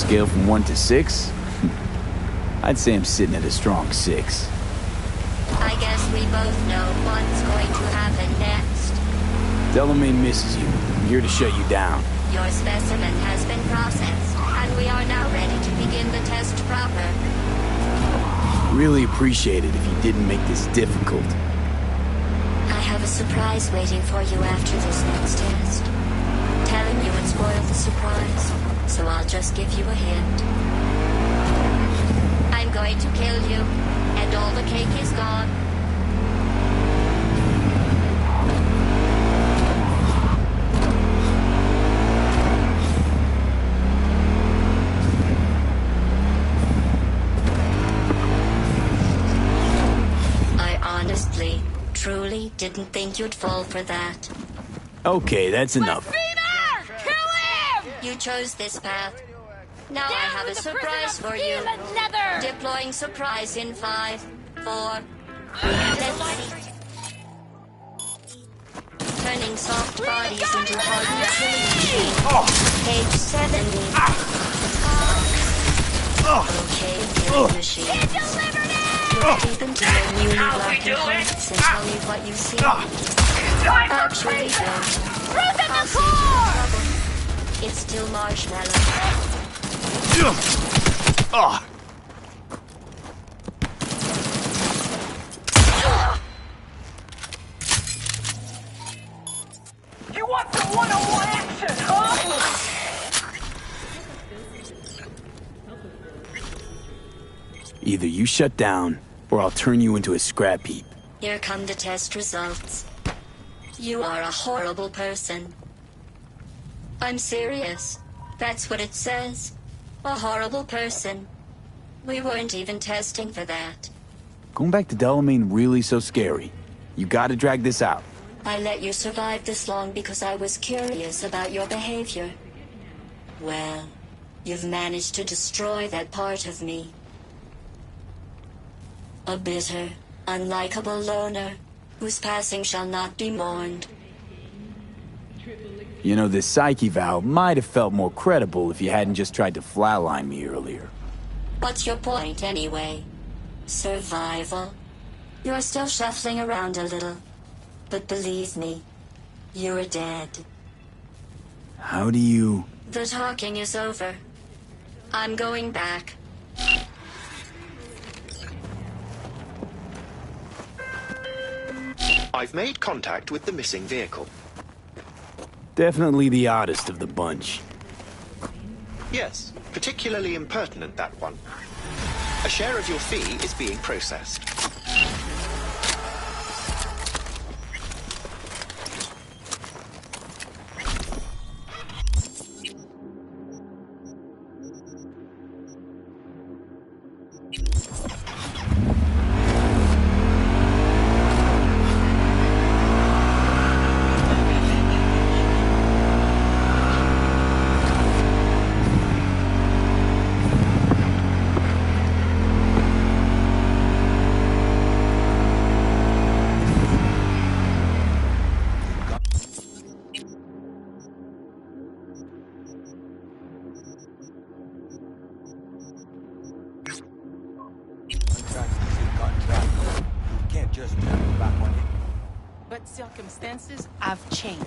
Speaker 4: scale from 1 to 6, I'd say I'm sitting at a strong 6.
Speaker 19: I guess we both know what's going to happen next.
Speaker 4: Delamain misses you. I'm here to shut you down.
Speaker 19: Your specimen has been processed, and we are now ready to begin the test proper.
Speaker 4: Really appreciate it if you didn't make this difficult.
Speaker 19: I have a surprise waiting for you after this next test. Telling you would spoil the surprise, so I'll just give you a hint. I'm going to kill you, and all the cake is gone. I honestly, truly didn't think you'd fall for that.
Speaker 4: Okay, that's enough.
Speaker 19: You chose this path. Now I have a surprise for you. Deploying surprise in 5, 4. Let's see. Turning soft bodies into hard utility. Page 70. Okay, killing machines. Look deep into your newly blackened hearts and tell me what you see. Actually, don't. I'll save you the trouble. It's still marshmallow.
Speaker 11: You want some one-on-one action, huh?
Speaker 4: Either you shut down, or I'll turn you into a scrap heap.
Speaker 19: Here come the test results. You are a horrible person. I'm serious. That's what it says. A horrible person. We weren't even testing for that.
Speaker 4: Going back to Delamain really so scary? You gotta drag this out.
Speaker 19: I let you survive this long because I was curious about your behavior. Well, you've managed to destroy that part of me. A bitter, unlikable loner, whose passing shall not be mourned.
Speaker 4: You know, this psyche valve might have felt more credible if you hadn't just tried to flatline me earlier.
Speaker 19: What's your point, anyway? Survival? You're still shuffling around a little. But believe me, you're dead.
Speaker 4: How do you...
Speaker 19: The talking is over. I'm going back.
Speaker 17: I've made contact with the missing vehicle.
Speaker 4: Definitely the oddest of the bunch.
Speaker 17: Yes, particularly impertinent, that one. A share of your fee is being processed.
Speaker 20: But circumstances have changed.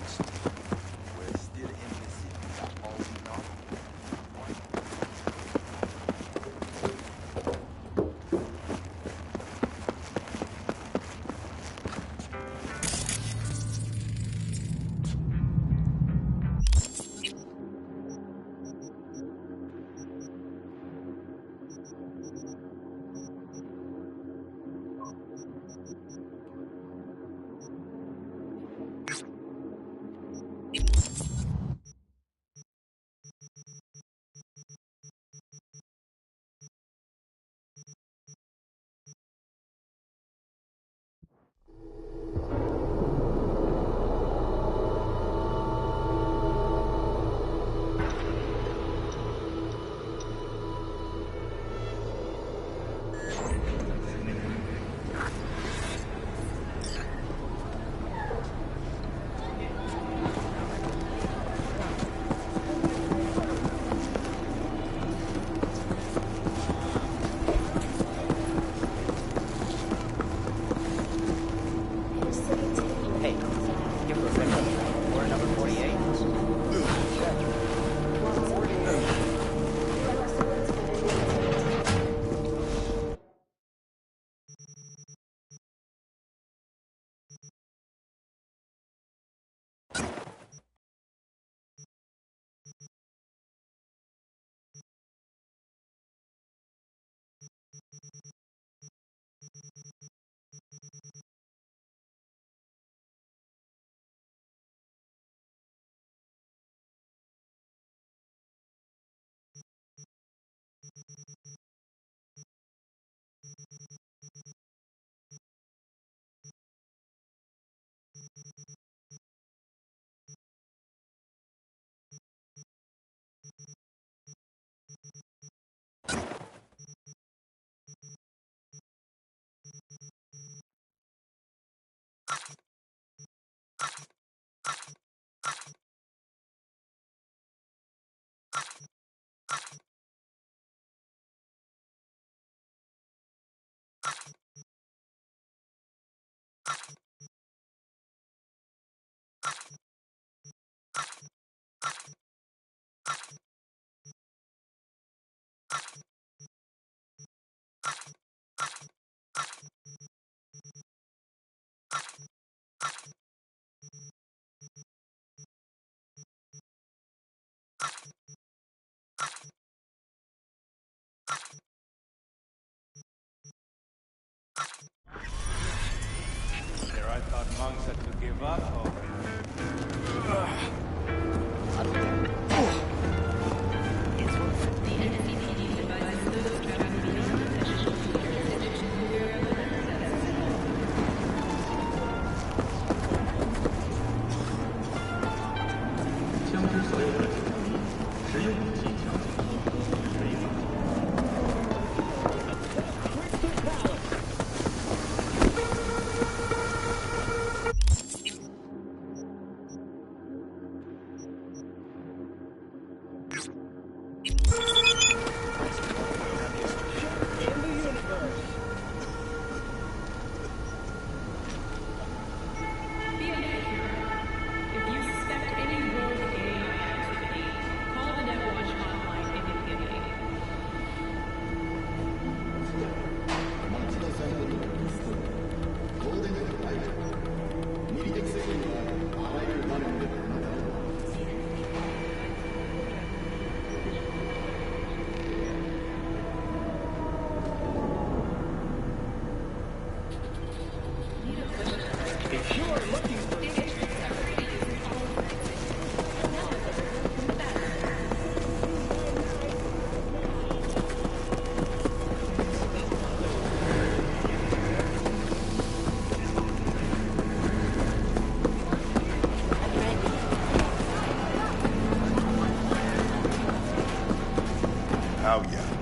Speaker 21: There, I thought monks had to give up hope.
Speaker 9: Oh, yeah.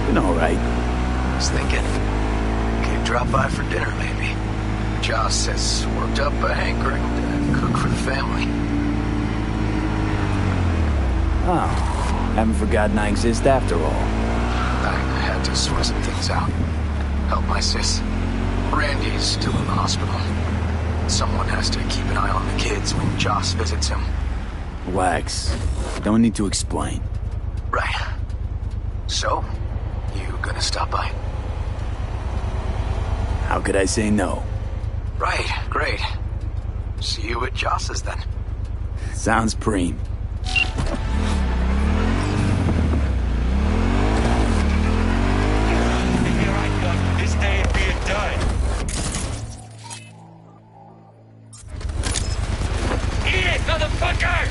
Speaker 15: Been alright.
Speaker 22: Was thinking, could drop by for dinner maybe. Joss says worked up a hankering to cook for the family.
Speaker 4: Oh, haven't forgotten I exist after all.
Speaker 22: I had to sort some things out. Help my sis. Randy's still in the hospital. Someone has to keep an eye on the kids when Joss visits him.
Speaker 4: Relax. Don't need to explain.
Speaker 22: Right. So, You gonna stop by?
Speaker 4: How could I say no?
Speaker 22: Right, great. See you at Joss's then.
Speaker 4: Sounds preem.
Speaker 14: Here I come. This day ain't being done. Eat it, motherfucker!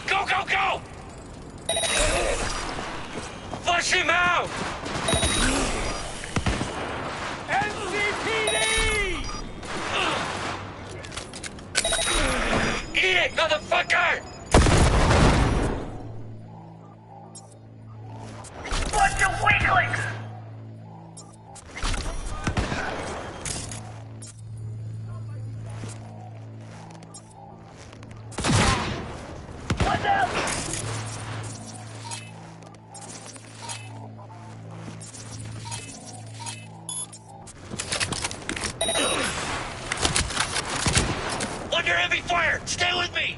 Speaker 14: Go, go, go! Flush him out! NCPD! Eat it, motherfucker! Bunch of weaklings! What's up? Under heavy fire! Stay with me!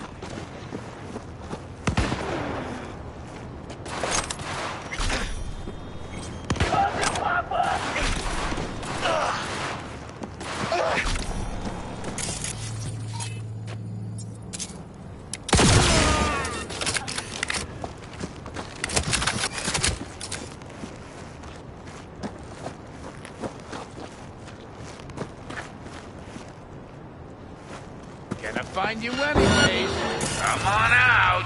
Speaker 1: Gonna find you anyways. Come on out.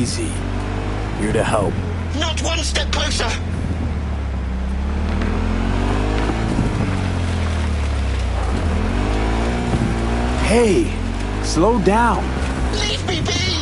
Speaker 4: easy. Here to help.
Speaker 17: Not one step closer!
Speaker 4: Hey, slow down.
Speaker 17: Leave me be!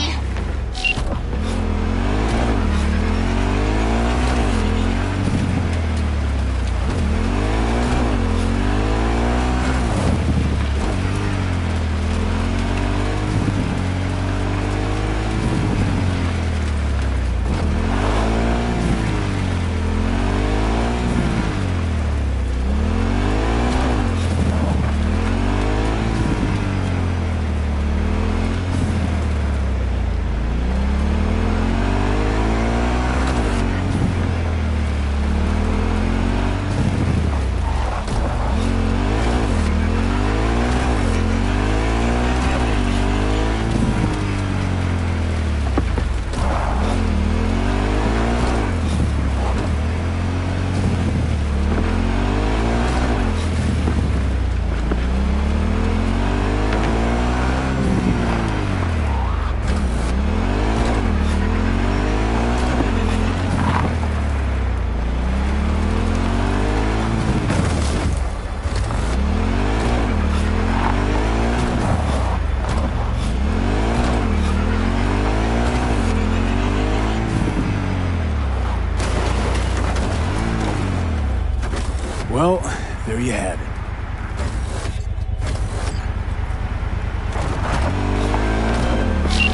Speaker 4: Well, there you have it.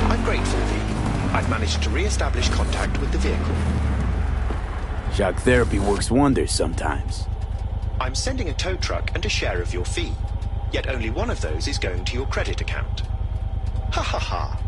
Speaker 17: I'm grateful, V. I've managed to re-establish contact with the vehicle.
Speaker 4: Shock therapy works wonders sometimes.
Speaker 17: I'm sending a tow truck and a share of your fee. Yet only one of those is going to your credit account. Ha ha ha.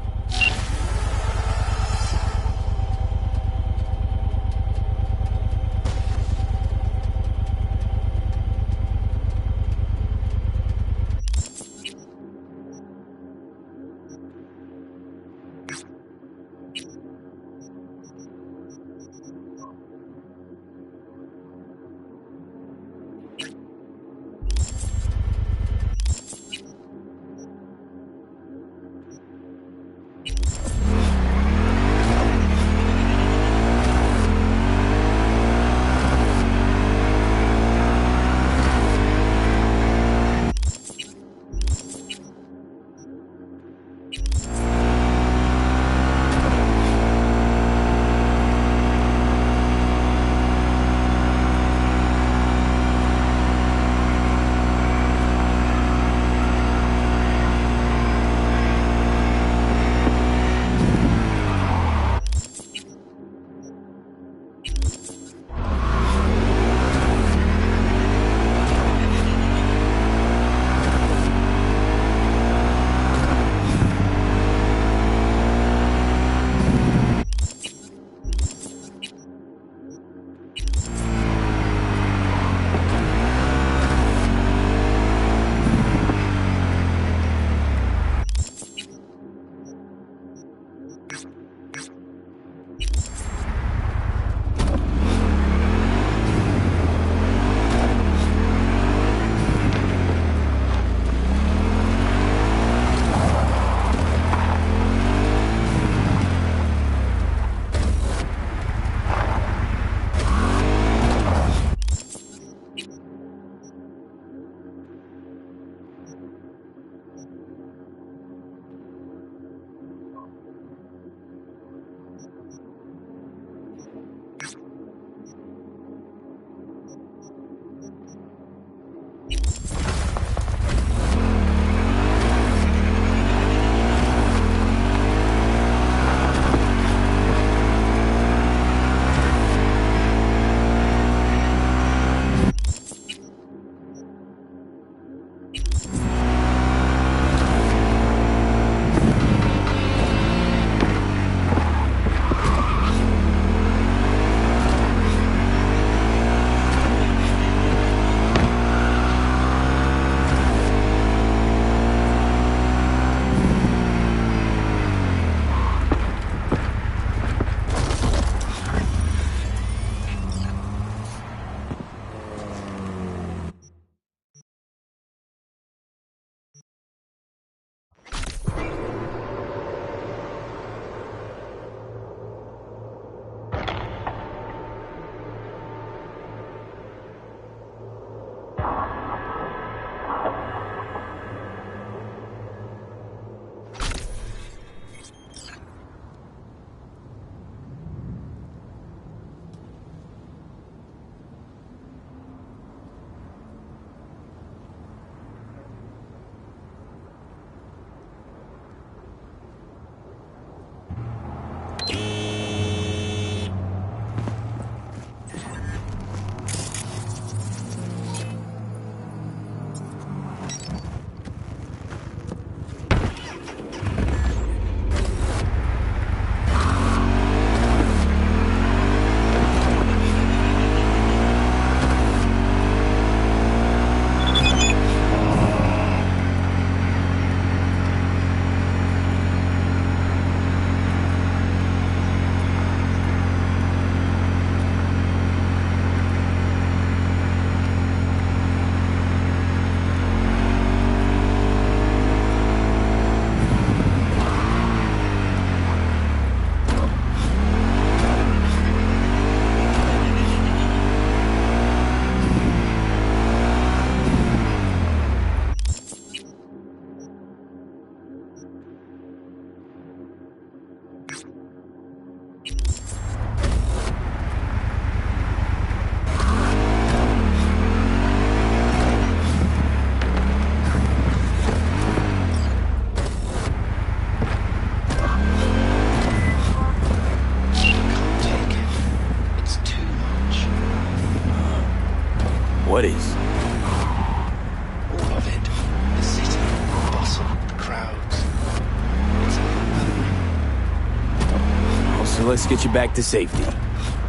Speaker 4: let's get you back to safety.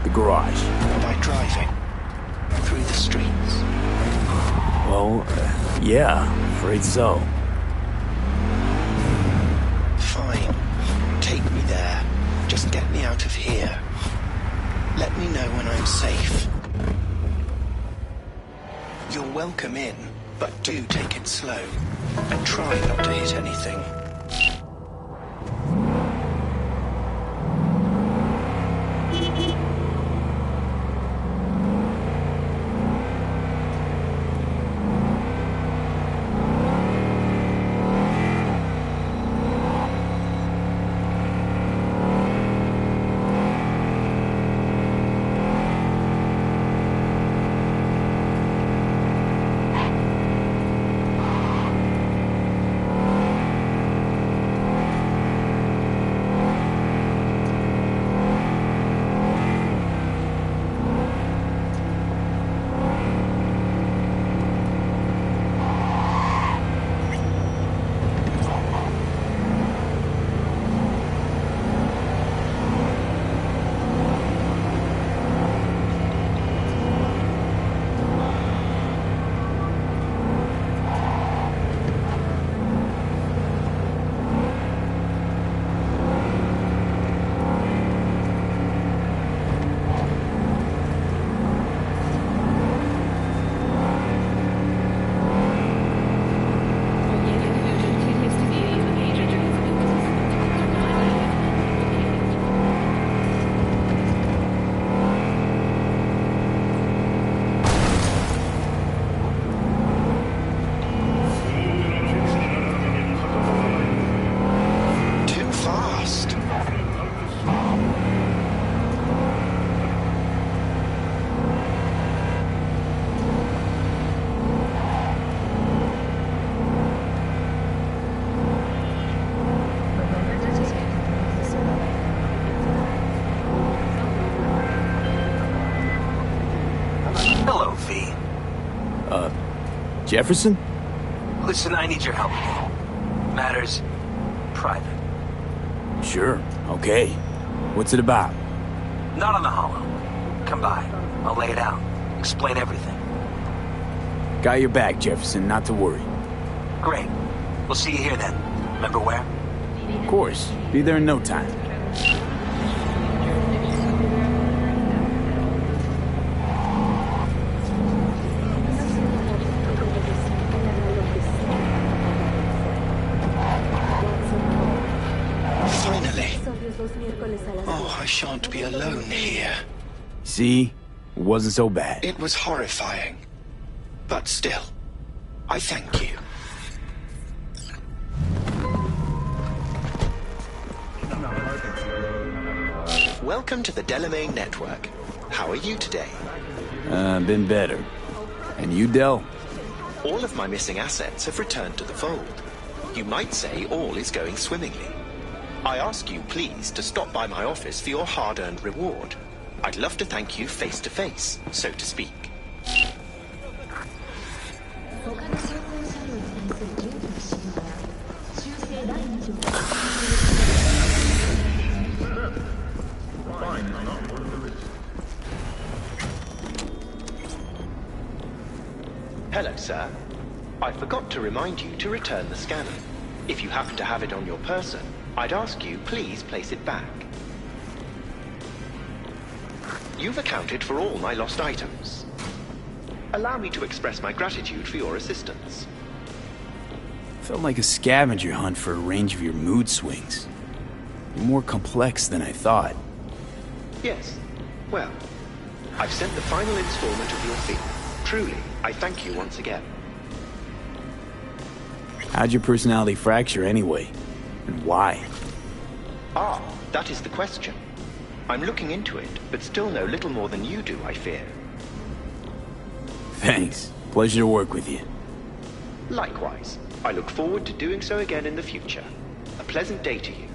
Speaker 4: The garage.
Speaker 17: By driving? Through the streets?
Speaker 4: Well, yeah, afraid so.
Speaker 17: Fine. Take me there. Just get me out of here. Let me know when I'm safe. You're welcome in, but do take it slow. And try not to hit anything.
Speaker 22: Jefferson? Listen, I need your help. Matters private.
Speaker 4: Sure, okay. What's it about?
Speaker 22: Not on the hollow. Come by. I'll lay it out. Explain everything.
Speaker 4: Got your back, Jefferson, not to worry.
Speaker 22: Great. We'll see you here then. Remember where?
Speaker 4: Of course. Be there in no time.
Speaker 17: Oh, I shan't be alone here.
Speaker 4: See? It wasn't so bad.
Speaker 17: It was horrifying. But still, I thank you. Welcome to the Delamain Network. How are you today?
Speaker 4: Been better. And you, Del?
Speaker 17: All of my missing assets have returned to the fold. You might say all is going swimmingly. I ask you, please, to stop by my office for your hard-earned reward. I'd love to thank you face-to-face, so to speak. Hello, sir. I forgot to remind you to return the scanner. If you happen to have it on your person, I'd ask you, please place it back. You've accounted for all my lost items. Allow me to express my gratitude for your assistance.
Speaker 4: Felt like a scavenger hunt for a range of your mood swings. You're more complex than I thought.
Speaker 17: Yes. Well, I've sent the final installment of your fee. Truly, I thank you once again.
Speaker 4: How'd your personality fracture anyway? And why?
Speaker 17: Ah, that is the question. I'm looking into it, but still know little more than you do, I fear.
Speaker 4: Thanks. Pleasure to work with you.
Speaker 17: Likewise. I look forward to doing so again in the future. A pleasant day to you.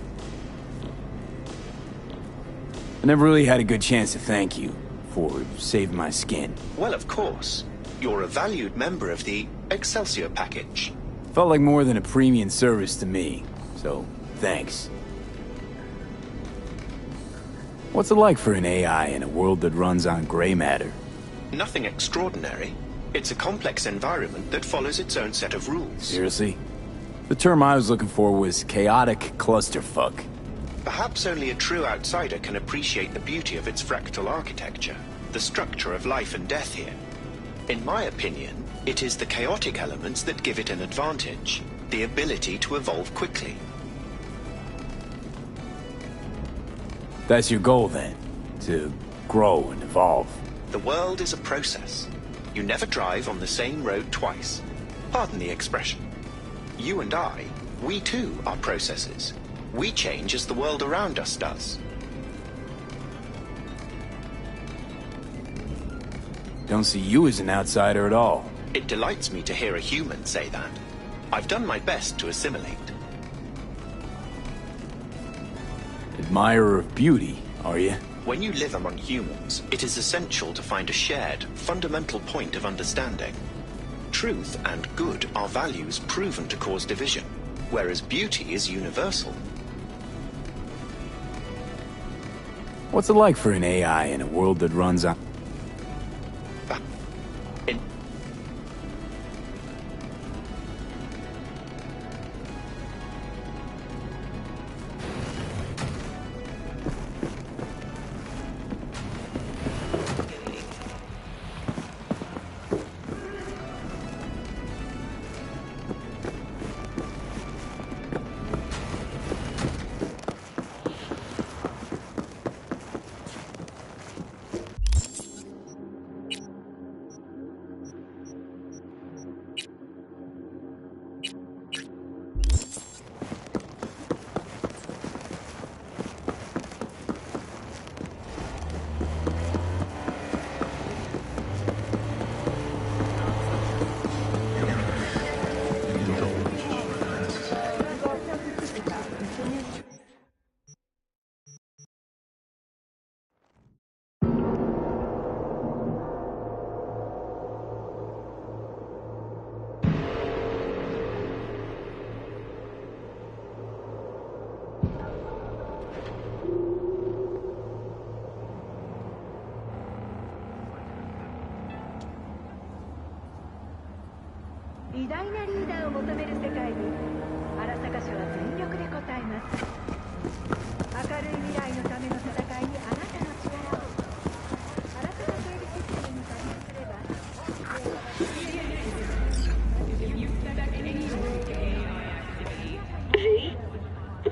Speaker 4: I never really had a good chance to thank you for saving my skin.
Speaker 17: Well, of course. You're a valued member of the Excelsior package.
Speaker 4: Felt like more than a premium service to me, so thanks. What's it like for an AI in a world that runs on gray matter?
Speaker 17: Nothing extraordinary. It's a complex environment that follows its own set of rules.
Speaker 4: Seriously? The term I was looking for was chaotic clusterfuck.
Speaker 17: Perhaps only a true outsider can appreciate the beauty of its fractal architecture, the structure of life and death here. In my opinion, it is the chaotic elements that give it an advantage, the ability to evolve quickly.
Speaker 4: That's your goal then? To grow and evolve?
Speaker 17: The world is a process. You never drive on the same road twice. Pardon the expression. You and I, we too are processes. We change as the world around us does.
Speaker 4: Don't see you as an outsider at all.
Speaker 17: It delights me to hear a human say that. I've done my best to assimilate.
Speaker 4: Admirer of beauty, are you?
Speaker 17: When you live among humans, it is essential to find a shared, fundamental point of understanding. Truth and good are values proven to cause division, whereas beauty is universal.
Speaker 4: What's it like for an AI in a world that runs on...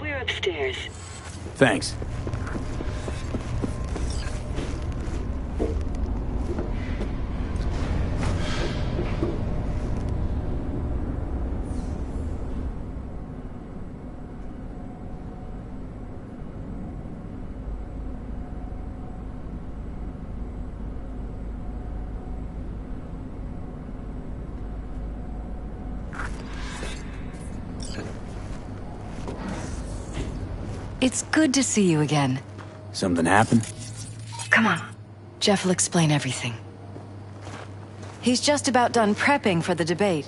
Speaker 3: We're upstairs.
Speaker 4: Thanks.
Speaker 5: It's good to see you again.
Speaker 4: Something happened?
Speaker 5: Come on. Jeff will explain everything. He's just about done prepping for the debate.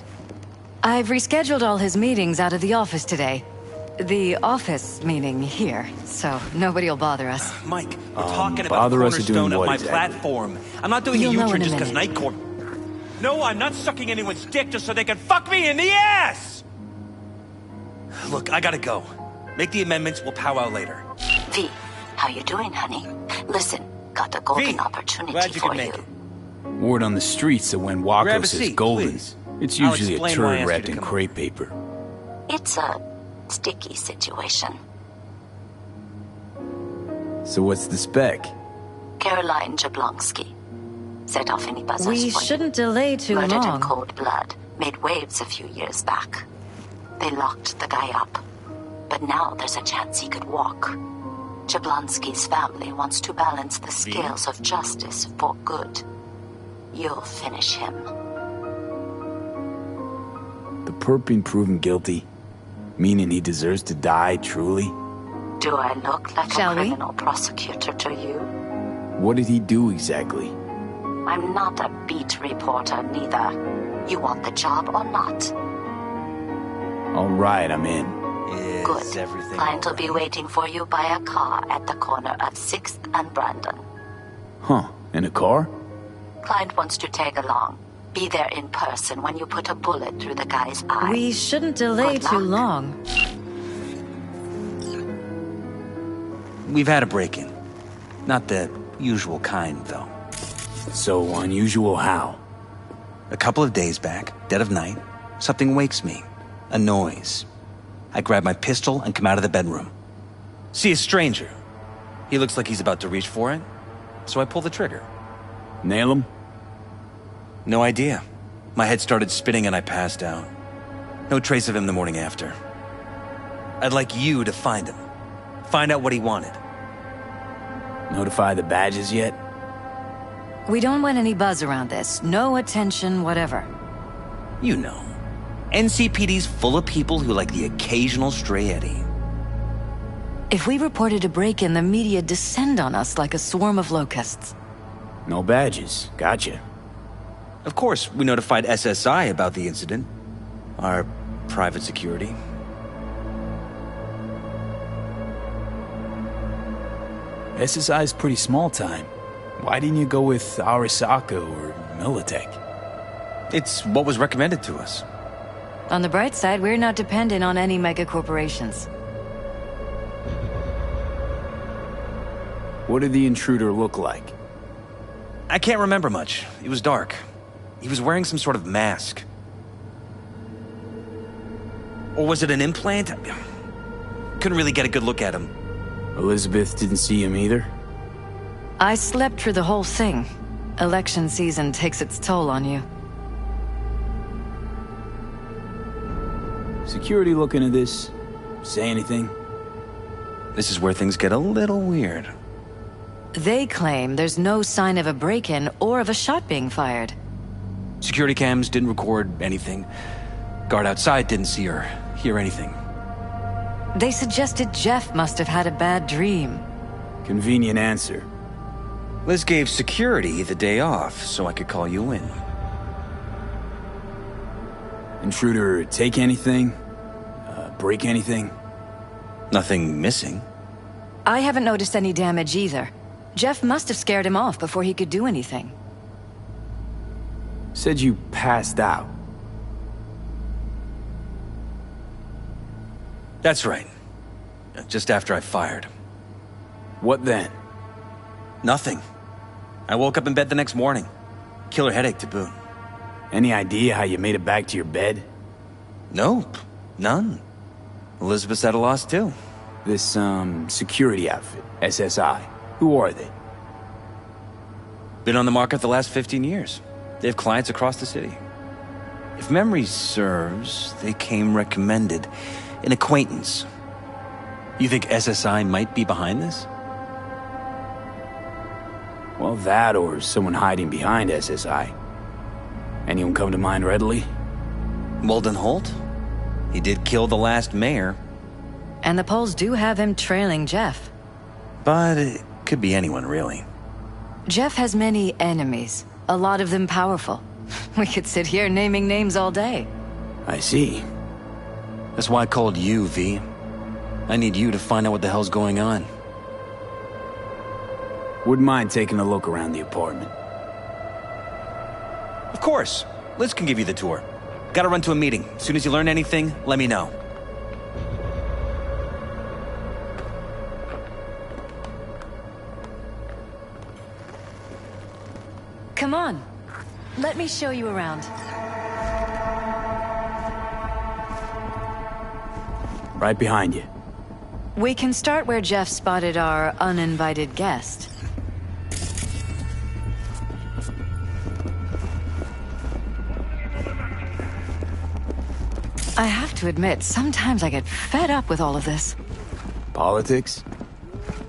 Speaker 5: I've rescheduled all his meetings out of the office today. The office meaning here, so nobody will bother us.
Speaker 6: Mike, we're talking about the cornerstone of my platform. I'm not doing a U-turn just because Night Court... No, I'm not sucking anyone's dick just so they can fuck me in the ass! Look, I gotta go. Make the amendments, we'll powwow later.
Speaker 3: V, how you doing, honey? Listen, got a golden opportunity for you.
Speaker 4: Word on the streets that when Wako says golden, it's usually a turd wrapped in crepe paper.
Speaker 3: It's a sticky situation.
Speaker 4: So what's the spec?
Speaker 3: Caroline Jablonski. Set off any buzzers
Speaker 5: We
Speaker 3: for
Speaker 5: shouldn't delay too
Speaker 3: Murdered
Speaker 5: long.
Speaker 3: in cold blood. Made waves a few years back. They locked the guy up. But now there's a chance he could walk. Jablonski's family wants to balance the scales of justice for good. You'll finish him.
Speaker 4: The perp being proven guilty? Meaning he deserves to die, truly?
Speaker 3: Do I look like
Speaker 5: Shall
Speaker 3: a
Speaker 5: we?
Speaker 3: criminal prosecutor to you?
Speaker 4: What did he do exactly?
Speaker 3: I'm not a beat reporter, neither. You want the job or not?
Speaker 4: All right, I'm in.
Speaker 3: Good.
Speaker 6: Everything
Speaker 3: Client will be waiting for you by a car at the corner of 6th and Brandon.
Speaker 4: Huh, in a car?
Speaker 3: Client wants to tag along. Be there in person when you put a bullet through the guy's eye.
Speaker 5: We shouldn't delay too long.
Speaker 6: We've had a break-in. Not the usual kind, though.
Speaker 4: So unusual how?
Speaker 6: A couple of days back, dead of night, something wakes me. A noise. I grab my pistol and come out of the bedroom. See a stranger. He looks like he's about to reach for it, so I pull the trigger.
Speaker 4: Nail him?
Speaker 6: No idea. My head started spinning and I passed out. No trace of him the morning after. I'd like you to find him. Find out what he wanted.
Speaker 4: Notify the badges yet?
Speaker 5: We don't want any buzz around this. No attention, whatever.
Speaker 6: You know. NCPD's full of people who like the occasional stray Eddie.
Speaker 5: If we reported a break-in, the media descend on us like a swarm of locusts.
Speaker 4: No badges. Gotcha.
Speaker 6: Of course, we notified SSI about the incident. Our private security.
Speaker 4: SSI's pretty small time. Why didn't you go with Arasaka or Militech?
Speaker 6: It's what was recommended to us.
Speaker 5: On the bright side, we're not dependent on any mega corporations.
Speaker 4: What did the intruder look like?
Speaker 6: I can't remember much. It was dark. He was wearing some sort of mask. Or was it an implant? Couldn't really get a good look at him.
Speaker 4: Elizabeth didn't see him either?
Speaker 5: I slept through the whole thing. Election season takes its toll on you.
Speaker 4: Security looking at this? Say anything?
Speaker 6: This is where things get a little weird.
Speaker 5: They claim there's no sign of a break-in or of a shot being fired.
Speaker 6: Security cams didn't record anything. Guard outside didn't see or hear anything.
Speaker 5: They suggested Jeff must have had a bad dream.
Speaker 4: Convenient answer.
Speaker 6: Liz gave security the day off so I could call you in.
Speaker 4: Intruder take anything? Break anything?
Speaker 6: Nothing missing.
Speaker 5: I haven't noticed any damage either. Jeff must have scared him off before he could do anything.
Speaker 4: Said you passed out.
Speaker 6: That's right. Just after I fired.
Speaker 4: What then?
Speaker 6: Nothing. I woke up in bed the next morning. Killer headache to boot.
Speaker 4: Any idea how you made it back to your bed?
Speaker 6: Nope. None. Elizabeth's at a loss too.
Speaker 4: This, security outfit, SSI. Who are they?
Speaker 6: Been on the market the last 15 years. They have clients across the city. If memory serves, they came recommended. An acquaintance. You think SSI might be behind this?
Speaker 4: Well, that or someone hiding behind SSI. Anyone come to mind readily?
Speaker 6: Walden Holt? He did kill the last mayor.
Speaker 5: And the polls do have him trailing Jeff.
Speaker 6: But it could be anyone, really.
Speaker 5: Jeff has many enemies, a lot of them powerful. We could sit here naming names all day.
Speaker 4: I see.
Speaker 6: That's why I called you, V. I need you to find out what the hell's going on.
Speaker 4: Wouldn't mind taking a look around the apartment.
Speaker 6: Of course. Liz can give you the tour. Gotta run to a meeting. As soon as you learn anything, let me know.
Speaker 5: Come on. Let me show you around.
Speaker 4: Right behind you.
Speaker 5: We can start where Jeff spotted our uninvited guest. I have to admit, sometimes I get fed up with all of this.
Speaker 4: Politics?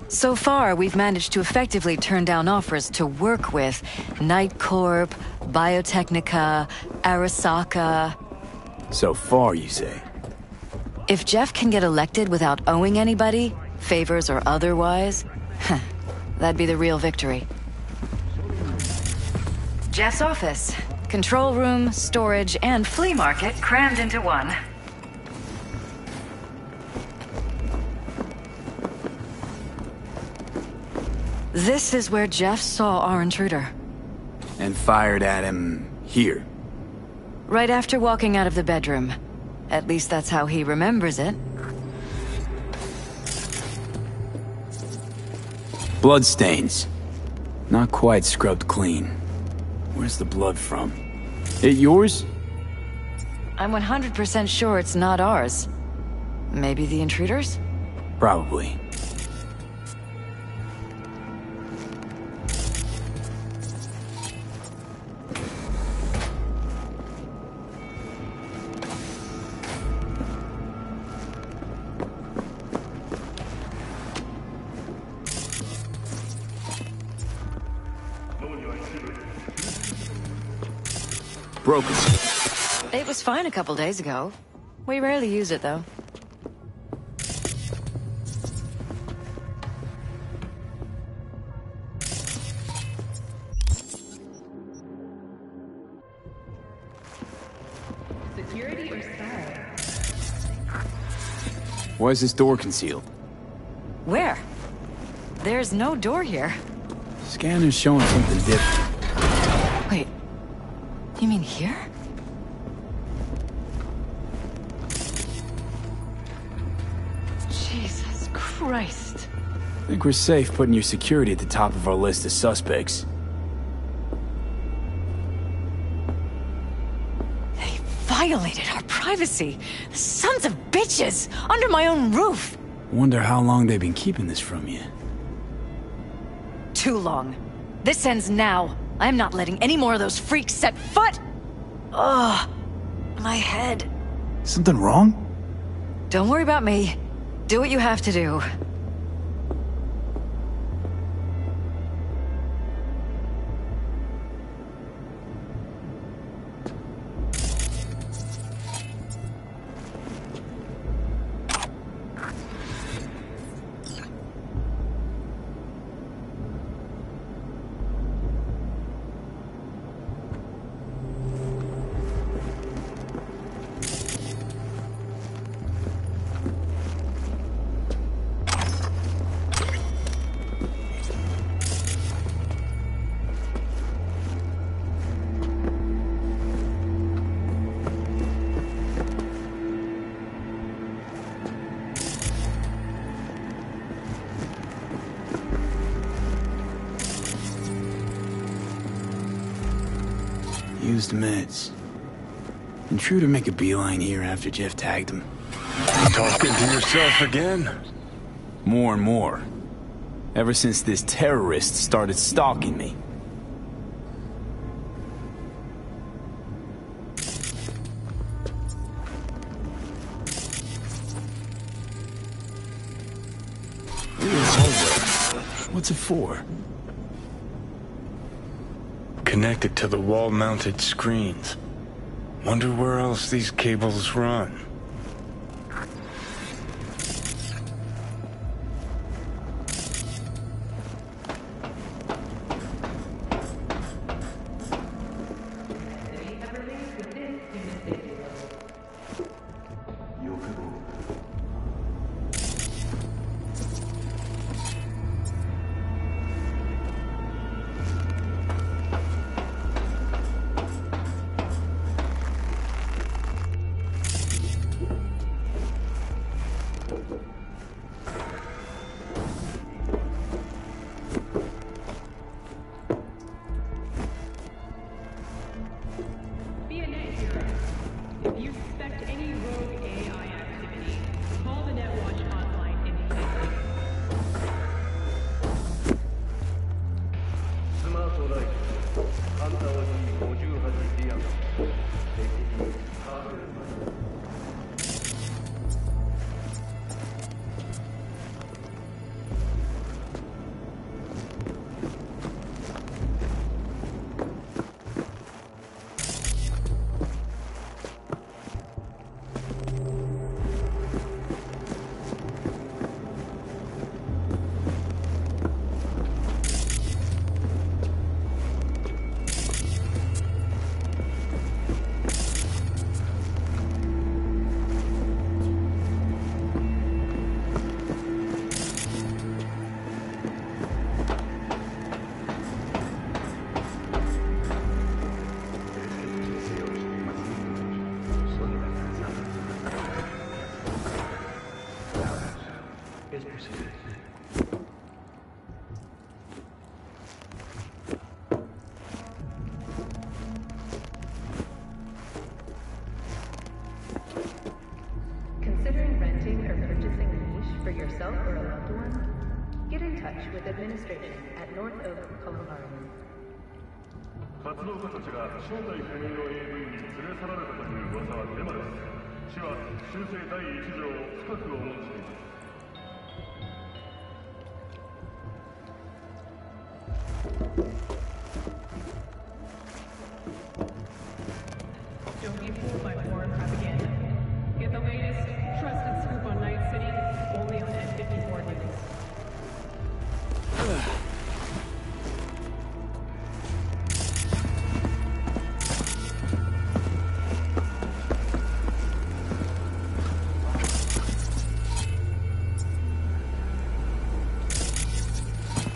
Speaker 5: So far, we've managed to effectively turn down offers to work with Night Corp, Biotechnica, Arasaka.
Speaker 4: So far, you say?
Speaker 5: If Jeff can get elected without owing anybody, favors or otherwise, that'd be the real victory. Jeff's office. Control room, storage, and flea market crammed into one. This is where Jeff saw our intruder.
Speaker 4: And fired at him here.
Speaker 5: Right after walking out of the bedroom. At least that's how he remembers it.
Speaker 4: Bloodstains. Not quite scrubbed clean. Where's the blood from? It yours?
Speaker 5: I'm 100% sure it's not ours. Maybe the intruder's?
Speaker 4: Probably. Broken.
Speaker 5: It was fine a couple days ago. We rarely use it, though.
Speaker 12: Security or spy?
Speaker 4: Why is this door concealed?
Speaker 5: Where? There's no door here.
Speaker 4: Scanner's showing something different.
Speaker 5: Wait. You mean here? Jesus Christ.
Speaker 4: I think we're safe putting your security at the top of our list of suspects.
Speaker 5: They violated our privacy. The sons of bitches! Under my own roof!
Speaker 4: Wonder how long they've been keeping this from you.
Speaker 5: Too long. This ends now. I'm not letting any more of those freaks set foot! Ugh. My head.
Speaker 4: Something wrong?
Speaker 5: Don't worry about me. Do what you have to do.
Speaker 4: Used meds. Intruder make a beeline here after Jeff tagged him.
Speaker 13: Talking to yourself again?
Speaker 4: More and more. Ever since this terrorist started stalking me. What's it for?
Speaker 13: Connected to the wall-mounted screens. Wonder where else these cables run.
Speaker 2: for yourself or a loved one, get in touch with administration at North Oak, Colorado.
Speaker 8: 活動家たちが正体不明の AV に連れ去られたという噂はデマです。市は修正第1条を深く思っています。
Speaker 2: Don't be fooled by foreign propaganda. Get the latest, trusted scoop on Night City, only on N54 News.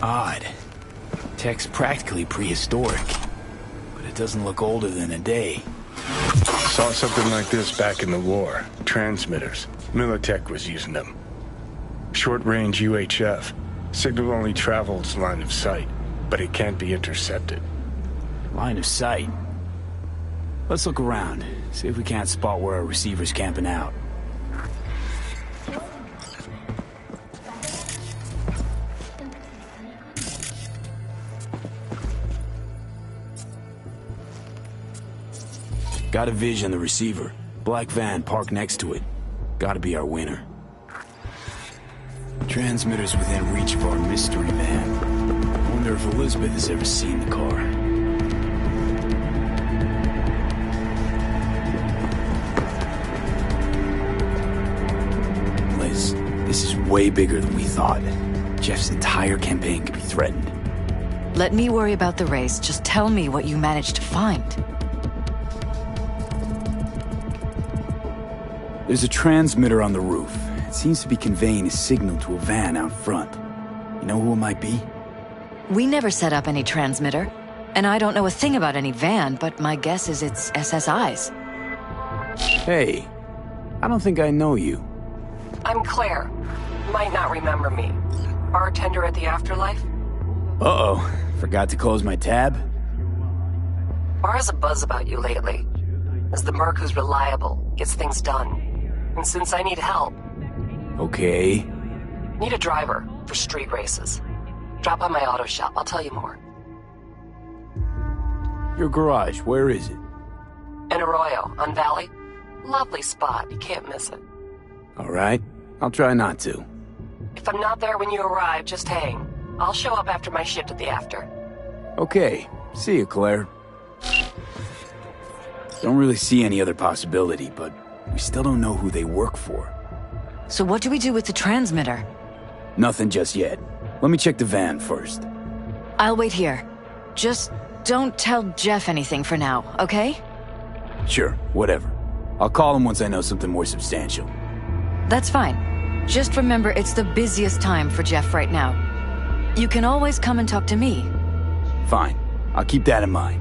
Speaker 4: Odd. Tech's practically prehistoric, but it doesn't look older than a day.
Speaker 23: Saw something like this back in the war. Transmitters. Militech was using them. Short-range UHF. Signal only travels line of sight, but it can't be intercepted.
Speaker 4: Line of sight? Let's look around, see if we can't spot where our receiver's camping out. Got a vision, the receiver. Black van parked next to it. Gotta be our winner. Transmitter's within reach of our mystery van. Wonder if Elizabeth has ever seen the car. Liz, this is way bigger than we thought. Jeff's entire campaign could be threatened.
Speaker 5: Let me worry about the race. Just tell me what you managed to find.
Speaker 4: There's a transmitter on the roof. It seems to be conveying a signal to a van out front. You know who it might be?
Speaker 5: We never set up any transmitter. And I don't know a thing about any van, but my guess is it's SSI's.
Speaker 4: Hey, I don't think I know you.
Speaker 24: I'm Claire. Might not remember me. Bartender at the Afterlife?
Speaker 4: Uh-oh. Forgot to close my tab?
Speaker 24: Bar has a buzz about you lately. As the merc who's reliable, gets things done. And since I need help...
Speaker 4: Okay.
Speaker 24: Need a driver for street races. Drop by my auto shop, I'll tell you more.
Speaker 4: Your garage, where is it?
Speaker 24: In Arroyo, on Valley. Lovely spot, you can't miss it.
Speaker 4: Alright, I'll try not to.
Speaker 24: If I'm not there when you arrive, just hang. I'll show up after my shift at the after.
Speaker 4: Okay, see you, Claire. Don't really see any other possibility, but we still don't know who they work for.
Speaker 5: So what do we do with the transmitter?
Speaker 4: Nothing just yet. Let me check the van first.
Speaker 5: I'll wait here. Just don't tell Jeff anything for now, okay?
Speaker 4: Sure, whatever. I'll call him once I know something more substantial.
Speaker 5: That's fine. Just remember it's the busiest time for Jeff right now. You can always come and talk to me.
Speaker 4: Fine. I'll keep that in mind.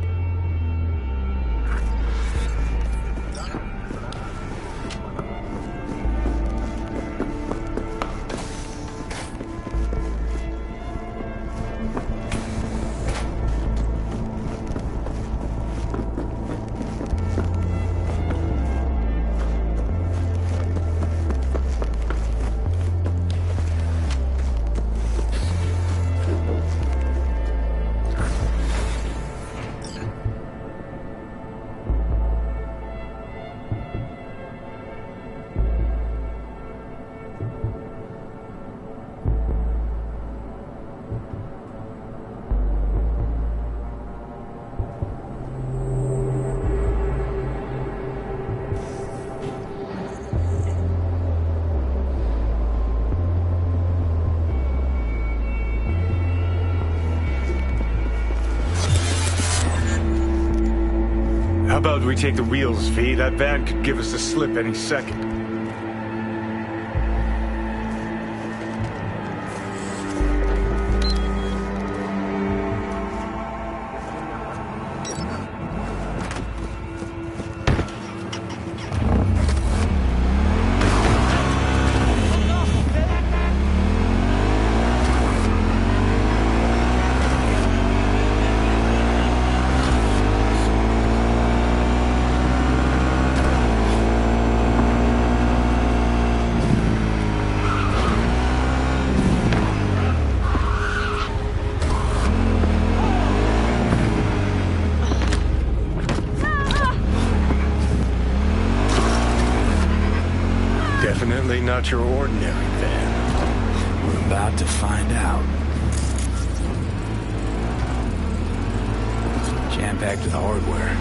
Speaker 23: How about we take the wheels, V? That van could give us the slip any second. not your ordinary van.
Speaker 4: We're about to find out. Jam-packed with hardware.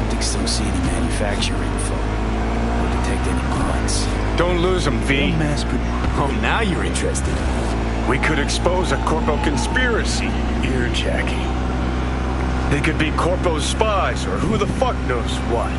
Speaker 4: Optics don't see any manufacturer info. Don't detect any mods.
Speaker 23: Don't lose them, V.
Speaker 4: Oh, now you're interested.
Speaker 23: We could expose a Corpo conspiracy. Earjacking. They could be Corpo's spies, or who the fuck knows what.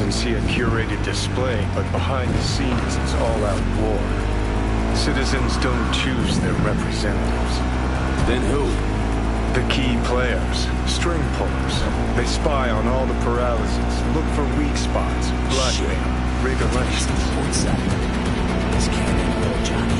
Speaker 23: And see a curated display, but behind the scenes it's all-out war. Citizens don't choose their representatives.
Speaker 4: Then who?
Speaker 23: The key players, string pullers. They spy on all the paralyses, look for weak spots, blackmail, rig elections.
Speaker 4: This can't end well, Johnny.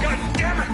Speaker 1: God damn it!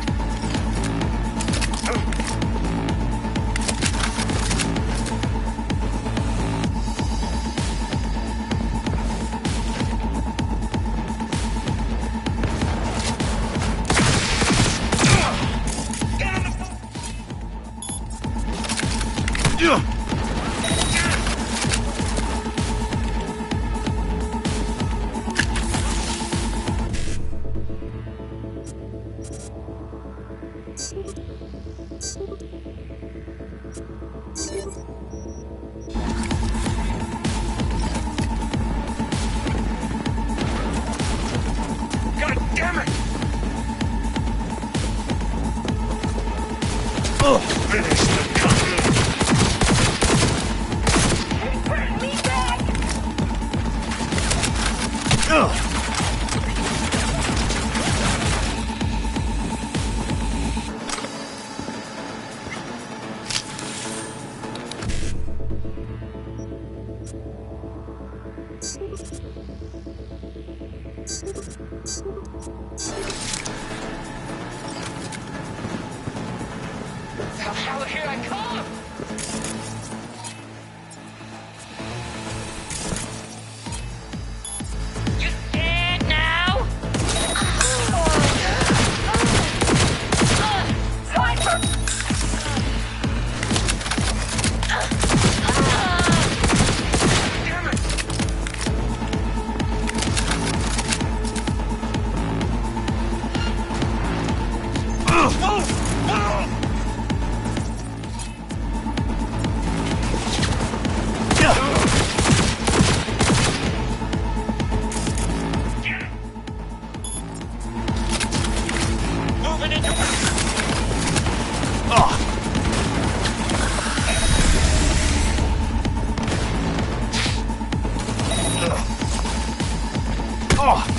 Speaker 1: Hell, here I come! You scared now? Sniper! Damn it! Moving into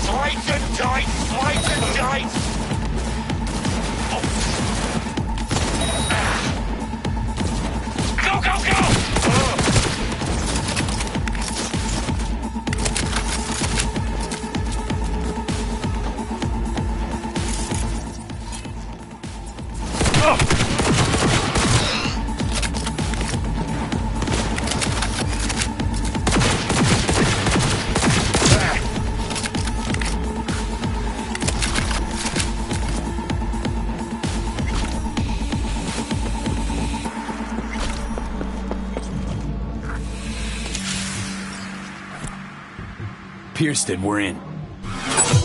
Speaker 1: Slice and dice! Slice and dice! Go, go, go!
Speaker 4: Piersted, we're in.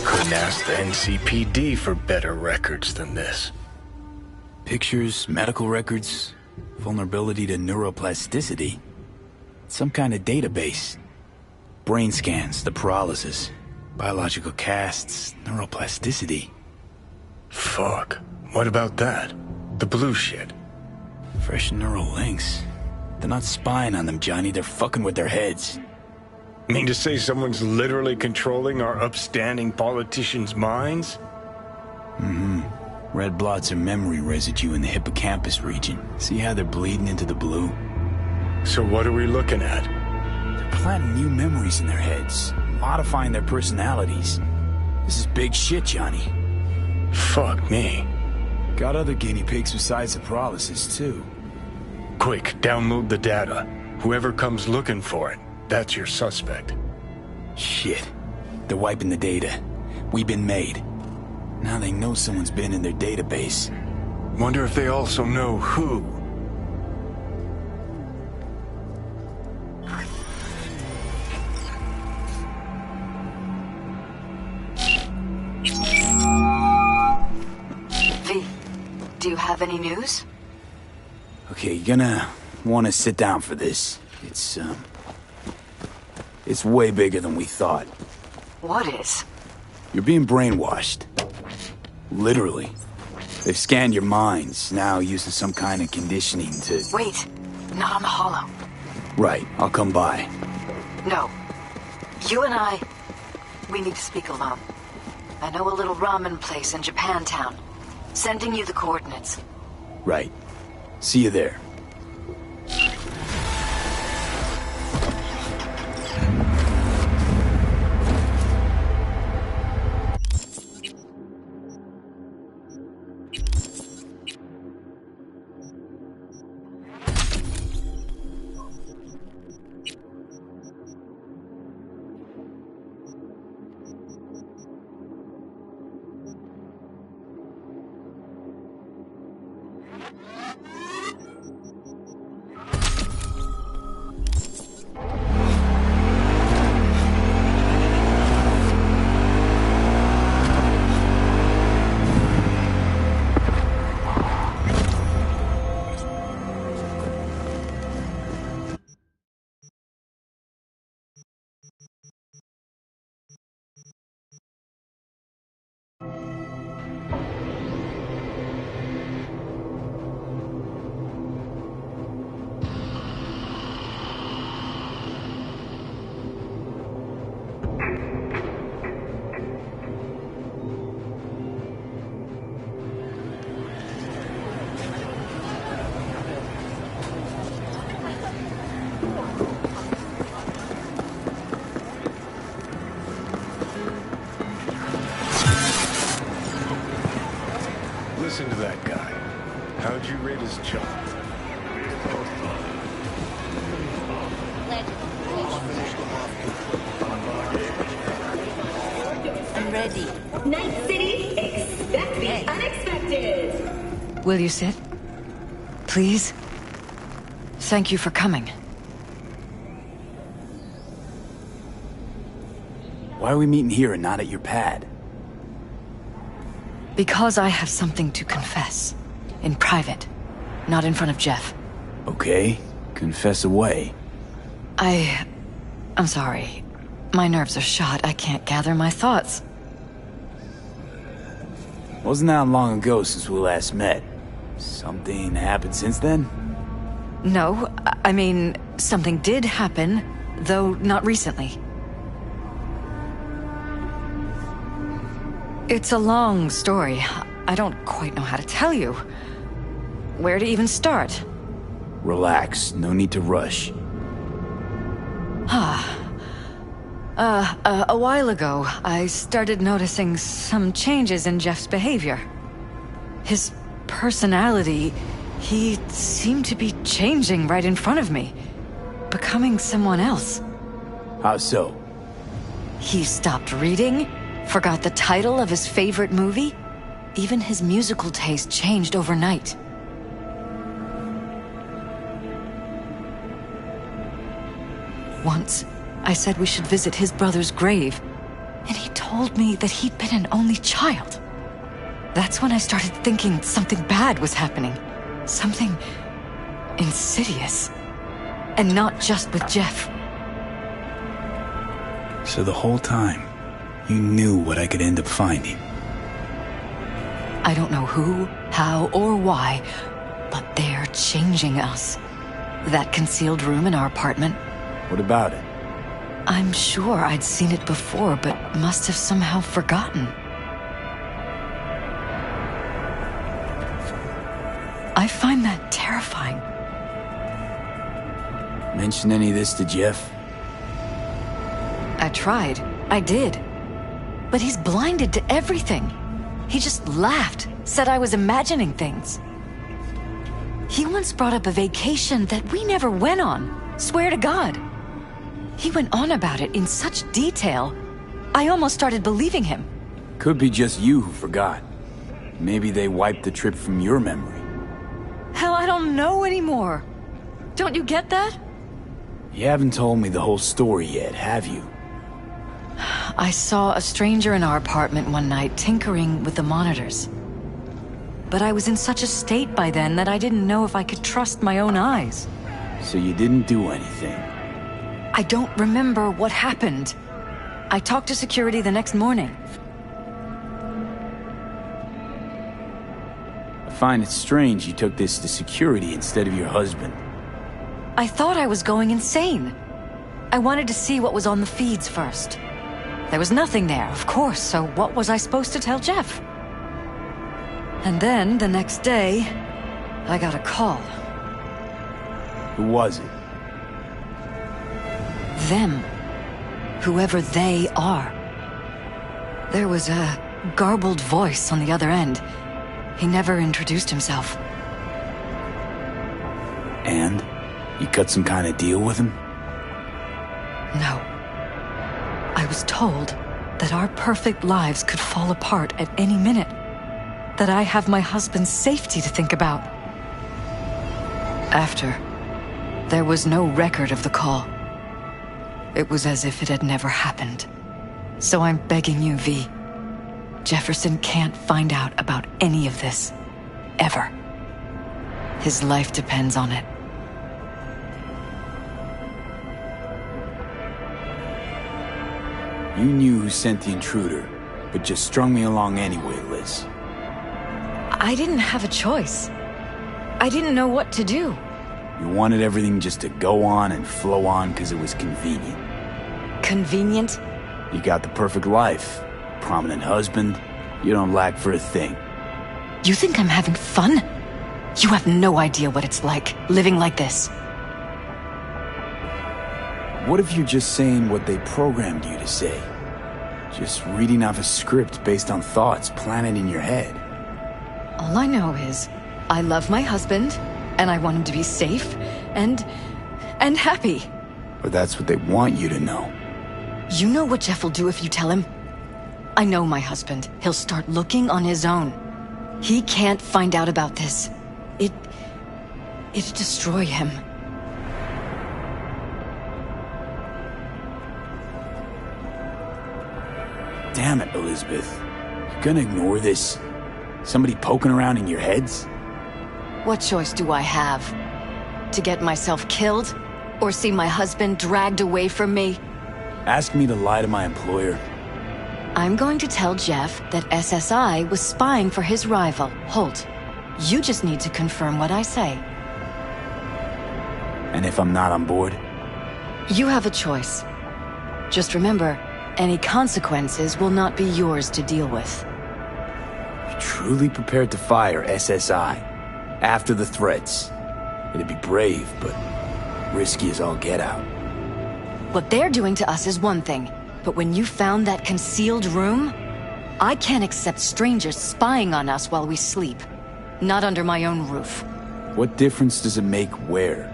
Speaker 23: Couldn't ask the NCPD for better records than this.
Speaker 4: Pictures, medical records, vulnerability to neuroplasticity. Some kind of database. Brain scans, the paralysis, biological casts, neuroplasticity.
Speaker 23: Fuck. What about that? The blue shit.
Speaker 4: Fresh neural links. They're not spying on them, Johnny. They're fucking with their heads.
Speaker 23: Mean to say someone's literally controlling our upstanding politicians' minds?
Speaker 4: Mm-hmm. Red blots are memory residue in the hippocampus region. See how they're bleeding into the blue?
Speaker 23: So what are we looking at?
Speaker 4: They're planting new memories in their heads, modifying their personalities. This is big shit, Johnny.
Speaker 23: Fuck me.
Speaker 4: Got other guinea pigs besides the paralysis, too.
Speaker 23: Quick, download the data. Whoever comes looking for it, that's your suspect.
Speaker 4: Shit. They're wiping the data. We've been made. Now they know someone's been in their database.
Speaker 23: Wonder if they also know who.
Speaker 3: V, do you have any news?
Speaker 4: Okay, you're gonna want to sit down for this. It's way bigger than we thought.
Speaker 3: What is?
Speaker 4: You're being brainwashed. Literally. They've scanned your minds, now using some kind of conditioning to...
Speaker 3: Wait, not on the hollow.
Speaker 4: Right, I'll come by.
Speaker 3: No. You and I, we need to speak alone. I know a little ramen place in Japantown. Sending you the coordinates.
Speaker 4: Right. See you there.
Speaker 23: listen to that guy. How'd you rate his job?
Speaker 5: I'm ready.
Speaker 7: Night City, expect the unexpected.
Speaker 5: Will you sit? Please? Thank you for coming.
Speaker 4: Why are we meeting here and not at your pad?
Speaker 5: Because I have something to confess. In private. Not in front of Jeff.
Speaker 4: Okay, confess away.
Speaker 5: I'm sorry. My nerves are shot. I can't gather my thoughts.
Speaker 4: Wasn't that long ago since we last met? Something happened since then?
Speaker 5: No, I mean, something did happen, though not recently. It's a long story. I don't quite know how to tell you. Where to even start?
Speaker 4: Relax, no need to rush.
Speaker 5: A while ago, I started noticing some changes in Jeff's behavior. His personality, he seemed to be changing right in front of me. Becoming someone else.
Speaker 4: How so?
Speaker 5: He stopped reading, forgot the title of his favorite movie. Even his musical taste changed overnight. Once, I said we should visit his brother's grave, and he told me that he'd been an only child. That's when I started thinking something bad was happening. Something insidious. And not just with Jeff.
Speaker 4: So the whole time, you knew what I could end up finding.
Speaker 5: I don't know who, how, or why, but they're changing us. That concealed room in our apartment.
Speaker 4: What about it?
Speaker 5: I'm sure I'd seen it before, but must have somehow forgotten. I find that terrifying.
Speaker 4: Mention any of this to Jeff?
Speaker 5: I tried. I did. But he's blinded to everything. He just laughed, said I was imagining things. He once brought up a vacation that we never went on. Swear to God. He went on about it in such detail, I almost started believing him.
Speaker 4: Could be just you who forgot. Maybe they wiped the trip from your memory.
Speaker 5: Hell, I don't know anymore. Don't you get that?
Speaker 4: You haven't told me the whole story yet, have you?
Speaker 5: I saw a stranger in our apartment one night tinkering with the monitors. But I was in such a state by then that I didn't know if I could trust my own eyes.
Speaker 4: So you didn't do anything?
Speaker 5: I don't remember what happened. I talked to security the next morning.
Speaker 4: I find it strange you took this to security instead of your husband.
Speaker 5: I thought I was going insane. I wanted to see what was on the feeds first. There was nothing there, of course, so what was I supposed to tell Jeff? And then, the next day, I got a call.
Speaker 4: Who was it?
Speaker 5: Them. Whoever they are. There was a garbled voice on the other end. He never introduced himself.
Speaker 4: And? You cut some kind of deal with him?
Speaker 5: No. I was told that our perfect lives could fall apart at any minute. That I have my husband's safety to think about. After, there was no record of the call. It was as if it had never happened. So I'm begging you, V. Jefferson can't find out about any of this. Ever. His life depends on it.
Speaker 4: You knew who sent the intruder, but just strung me along anyway, Liz.
Speaker 5: I didn't have a choice. I didn't know what to do.
Speaker 4: You wanted everything just to go on and flow on because it was convenient.
Speaker 5: Convenient?
Speaker 4: You got the perfect life. Prominent husband. You don't lack for a thing.
Speaker 5: You think I'm having fun? You have no idea what it's like, living like this.
Speaker 4: What if you're just saying what they programmed you to say? Just reading off a script based on thoughts planted in your head?
Speaker 5: All I know is, I love my husband, and I want him to be safe, and happy.
Speaker 4: Or that's what they want you to know.
Speaker 5: You know what Jeff will do if you tell him? I know my husband. He'll start looking on his own. He can't find out about this. It'd destroy him.
Speaker 4: Damn it, Elizabeth. You're gonna ignore this? Somebody poking around in your heads?
Speaker 5: What choice do I have? To get myself killed? Or see my husband dragged away from me?
Speaker 4: Ask me to lie to my employer.
Speaker 5: I'm going to tell Jeff that SSI was spying for his rival, Holt. You just need to confirm what I say.
Speaker 4: And if I'm not on board?
Speaker 5: You have a choice. Just remember, any consequences will not be yours to deal with.
Speaker 4: You're truly prepared to fire SSI after the threats. It'd be brave, but risky as all get out.
Speaker 5: What they're doing to us is one thing, but when you found that concealed room, I can't accept strangers spying on us while we sleep. Not under my own roof.
Speaker 4: What difference does it make where?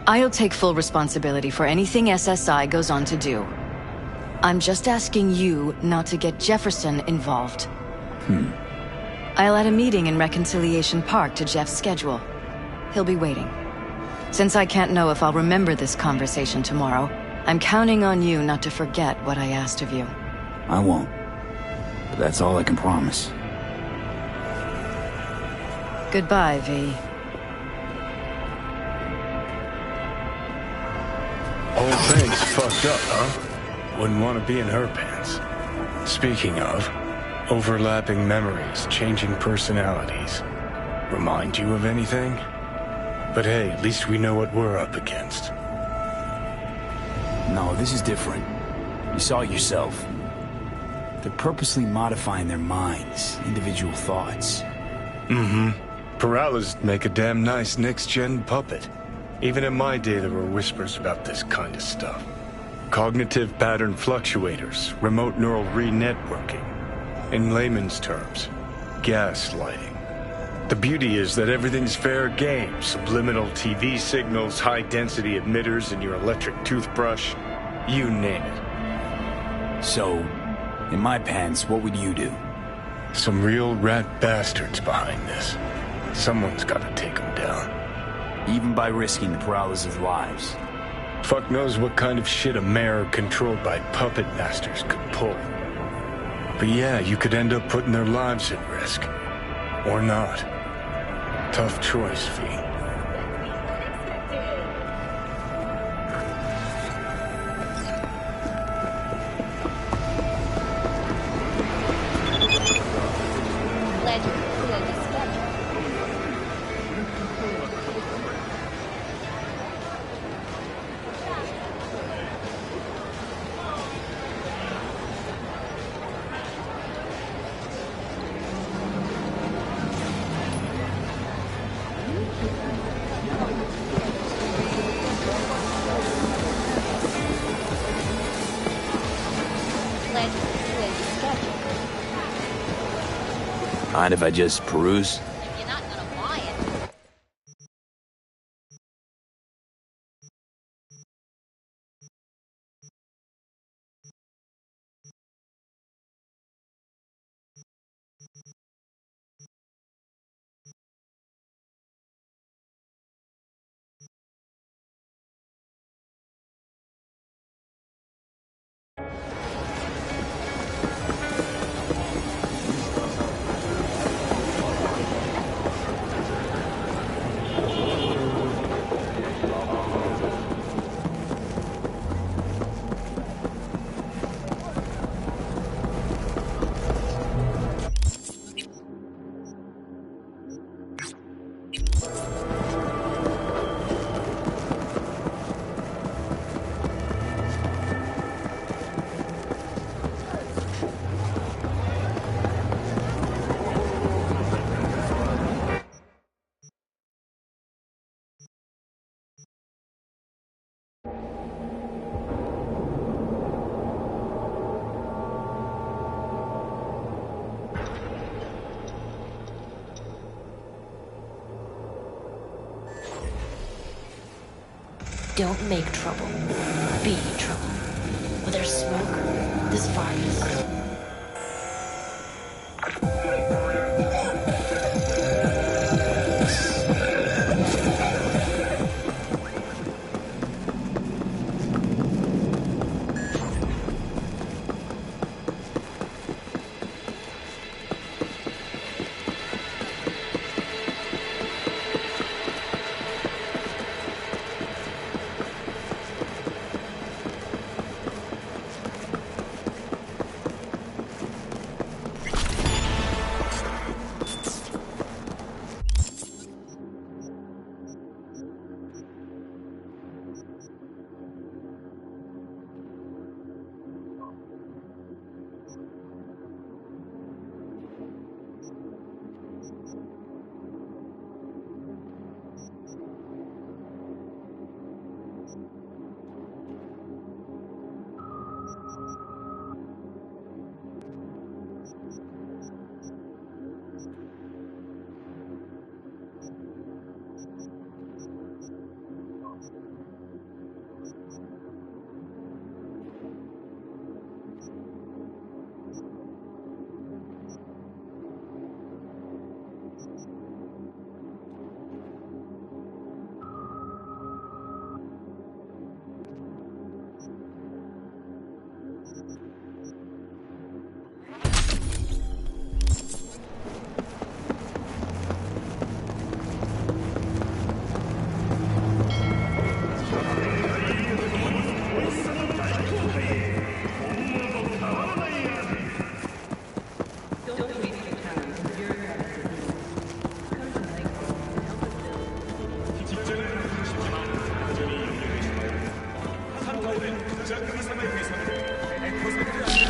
Speaker 5: I'll take full responsibility for anything SSI goes on to do. I'm just asking you not to get Jefferson involved. I'll add a meeting in Reconciliation Park to Jeff's schedule. He'll be waiting. Since I can't know if I'll remember this conversation tomorrow, I'm counting on you not to forget what I asked of you.
Speaker 4: I won't. But that's all I can promise.
Speaker 5: Goodbye, V.
Speaker 23: Whole thing's fucked up, huh? Wouldn't want to be in her pants. Speaking of, overlapping memories, changing personalities. Remind you of anything? But hey, at least we know what we're up against.
Speaker 4: No, this is different. You saw it yourself. They're purposely modifying their minds, individual thoughts.
Speaker 23: Peralez make a damn nice next-gen puppet. Even in my day, there were whispers about this kind of stuff. Cognitive pattern fluctuators, remote neural re-networking. In layman's terms, gaslighting. The beauty is that everything's fair game. Subliminal TV signals, high-density emitters in your electric toothbrush. You name it.
Speaker 4: So, in my pants, what would you do?
Speaker 23: Some real rat bastards behind this. Someone's gotta take them down.
Speaker 4: Even by risking the Peralez's lives.
Speaker 23: Fuck knows what kind of shit a mayor controlled by puppet masters could pull. But yeah, you could end up putting their lives at risk. Or not. Tough choice, V.
Speaker 4: Mind if I just peruse?
Speaker 10: Don't make trouble. Be trouble. Where there's smoke, there's fires.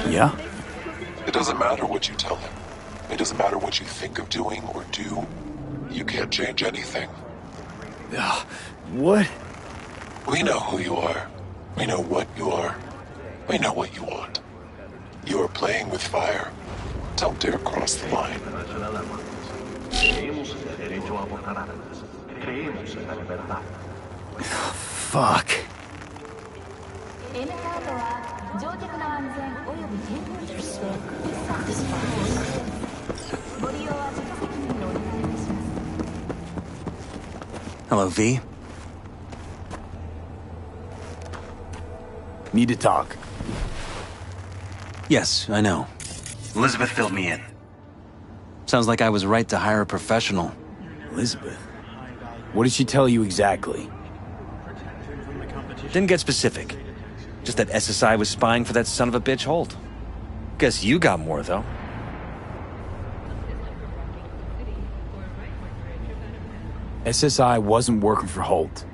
Speaker 4: Yeah?
Speaker 11: It doesn't matter what you tell him. It doesn't matter what you think of doing or do. You can't change anything.
Speaker 4: What?
Speaker 11: We know who you are. We know what you are. We know what you want. You are playing with fire. Don't dare cross the line.
Speaker 4: Fuck.
Speaker 6: Hello, V.
Speaker 4: Need to talk.
Speaker 6: Yes, I know. Elizabeth filled me in. Sounds like I was right to hire a professional.
Speaker 4: Elizabeth? What did she tell you exactly?
Speaker 6: Didn't get specific. Just that SSI was spying for that son of a bitch Holt. Guess you got more, though.
Speaker 4: SSI wasn't working for Holt.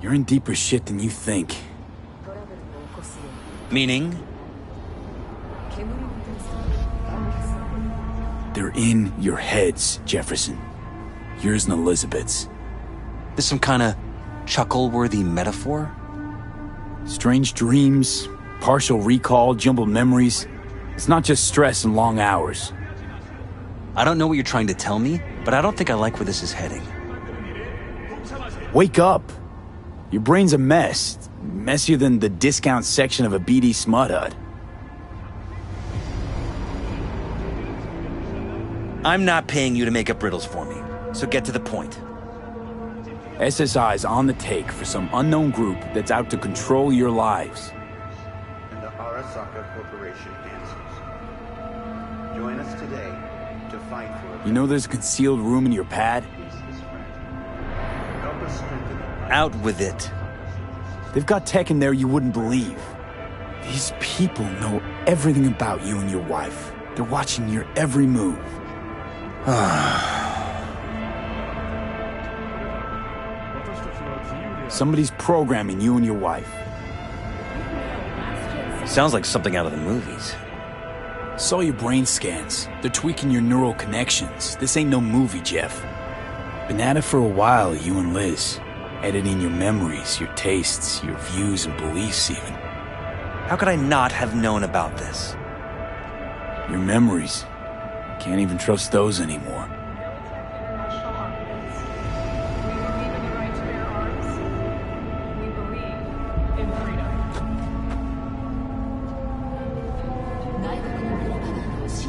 Speaker 4: You're in deeper shit than you think.
Speaker 6: Meaning?
Speaker 4: They're in your heads, Jefferson. Yours and Elizabeth's.
Speaker 6: This some kind of chuckle-worthy metaphor?
Speaker 4: Strange dreams, partial recall, jumbled memories. It's not just stress and long hours.
Speaker 6: I don't know what you're trying to tell me, but I don't think I like where this is heading.
Speaker 4: Wake up! Your brain's a mess. Messier than the discount section of a BD smut hut.
Speaker 6: I'm not paying you to make up riddles for me, so get to the point.
Speaker 4: SSI's on the take for some unknown group that's out to control your lives.
Speaker 16: And the Arasaka Corporation answers. Join us today to fight for...
Speaker 4: You know there's a concealed room in your pad?
Speaker 16: Help us strengthen it.
Speaker 6: Out with it.
Speaker 4: They've got tech in there you wouldn't believe. These people know everything about you and your wife. They're watching your every move. Somebody's programming you and your wife.
Speaker 6: Sounds like something out of the movies.
Speaker 4: Saw your brain scans. They're tweaking your neural connections. This ain't no movie, Jeff. Been at it for a while, you and Liz. Editing your memories, your tastes, your views and beliefs even.
Speaker 6: How could I not have known about this?
Speaker 4: Your memories. Can't even trust those anymore.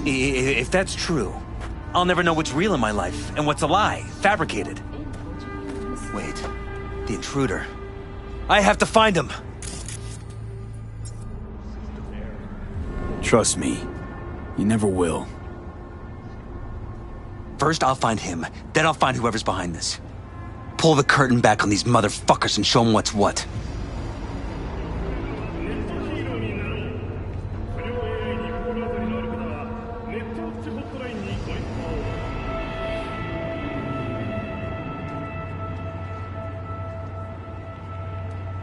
Speaker 6: If that's true, I'll never know what's real in my life and what's a lie, fabricated. Wait, the intruder. I have to find him!
Speaker 4: Trust me, you never will.
Speaker 6: First, I'll find him, then I'll find whoever's behind this. Pull the curtain back on these motherfuckers and show them what's what.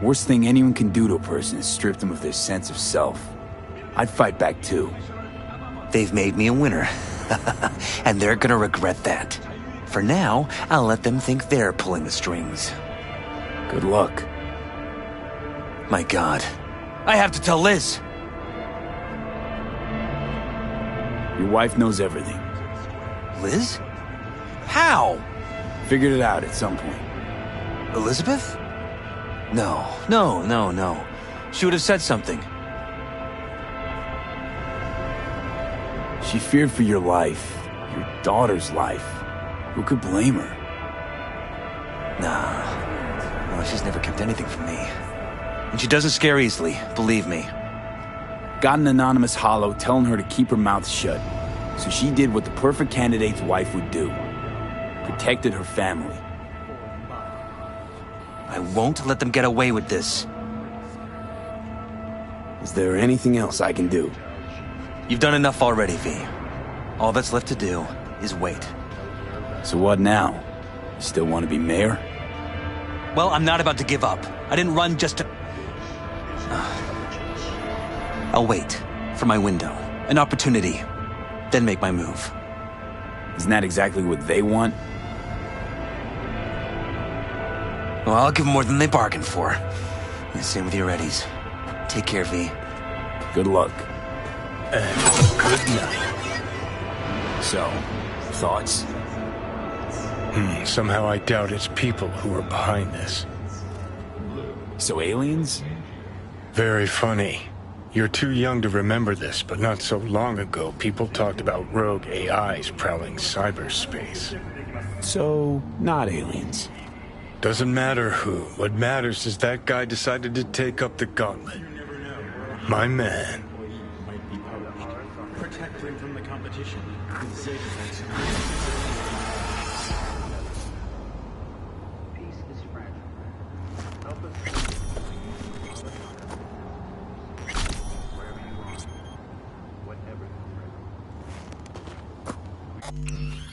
Speaker 4: Worst thing anyone can do to a person is strip them of their sense of self. I'd fight back too.
Speaker 6: They've made me a winner. And they're gonna regret that. For now, I'll let them think they're pulling the strings.
Speaker 4: Good luck.
Speaker 6: My God. I have to tell Liz!
Speaker 4: Your wife knows everything.
Speaker 6: Liz? How?
Speaker 4: Figured it out at some point.
Speaker 6: Elizabeth? No. She would have said something.
Speaker 4: She feared for your life, your daughter's life. Who could blame her?
Speaker 6: Nah. Well, she's never kept anything from me. And she doesn't scare easily, believe me.
Speaker 4: Got an anonymous holo telling her to keep her mouth shut. So she did what the perfect candidate's wife would do. Protected her family.
Speaker 6: I won't let them get away with this.
Speaker 4: Is there anything else I can do?
Speaker 6: You've done enough already, V. All that's left to do is wait.
Speaker 4: So what now? You still want to be mayor?
Speaker 6: Well, I'm not about to give up. I didn't run just to... I'll wait for my window, an opportunity, then make my move.
Speaker 4: Isn't that exactly what they want?
Speaker 6: Well, I'll give them more than they bargained for. And same with your Eddies. Take care, V.
Speaker 4: Good luck.
Speaker 23: And good night.
Speaker 4: So, thoughts?
Speaker 23: Somehow I doubt it's people who are behind this.
Speaker 4: So aliens?
Speaker 23: Very funny. You're too young to remember this, but not so long ago, people talked about rogue AIs prowling cyberspace.
Speaker 4: So, not aliens.
Speaker 23: Doesn't matter who. What matters is that guy decided to take up the gauntlet. My man.
Speaker 18: Protect him from the competition with Cyberpunk.
Speaker 16: Peace is fragile. Help us. Wherever you are, whatever the threat.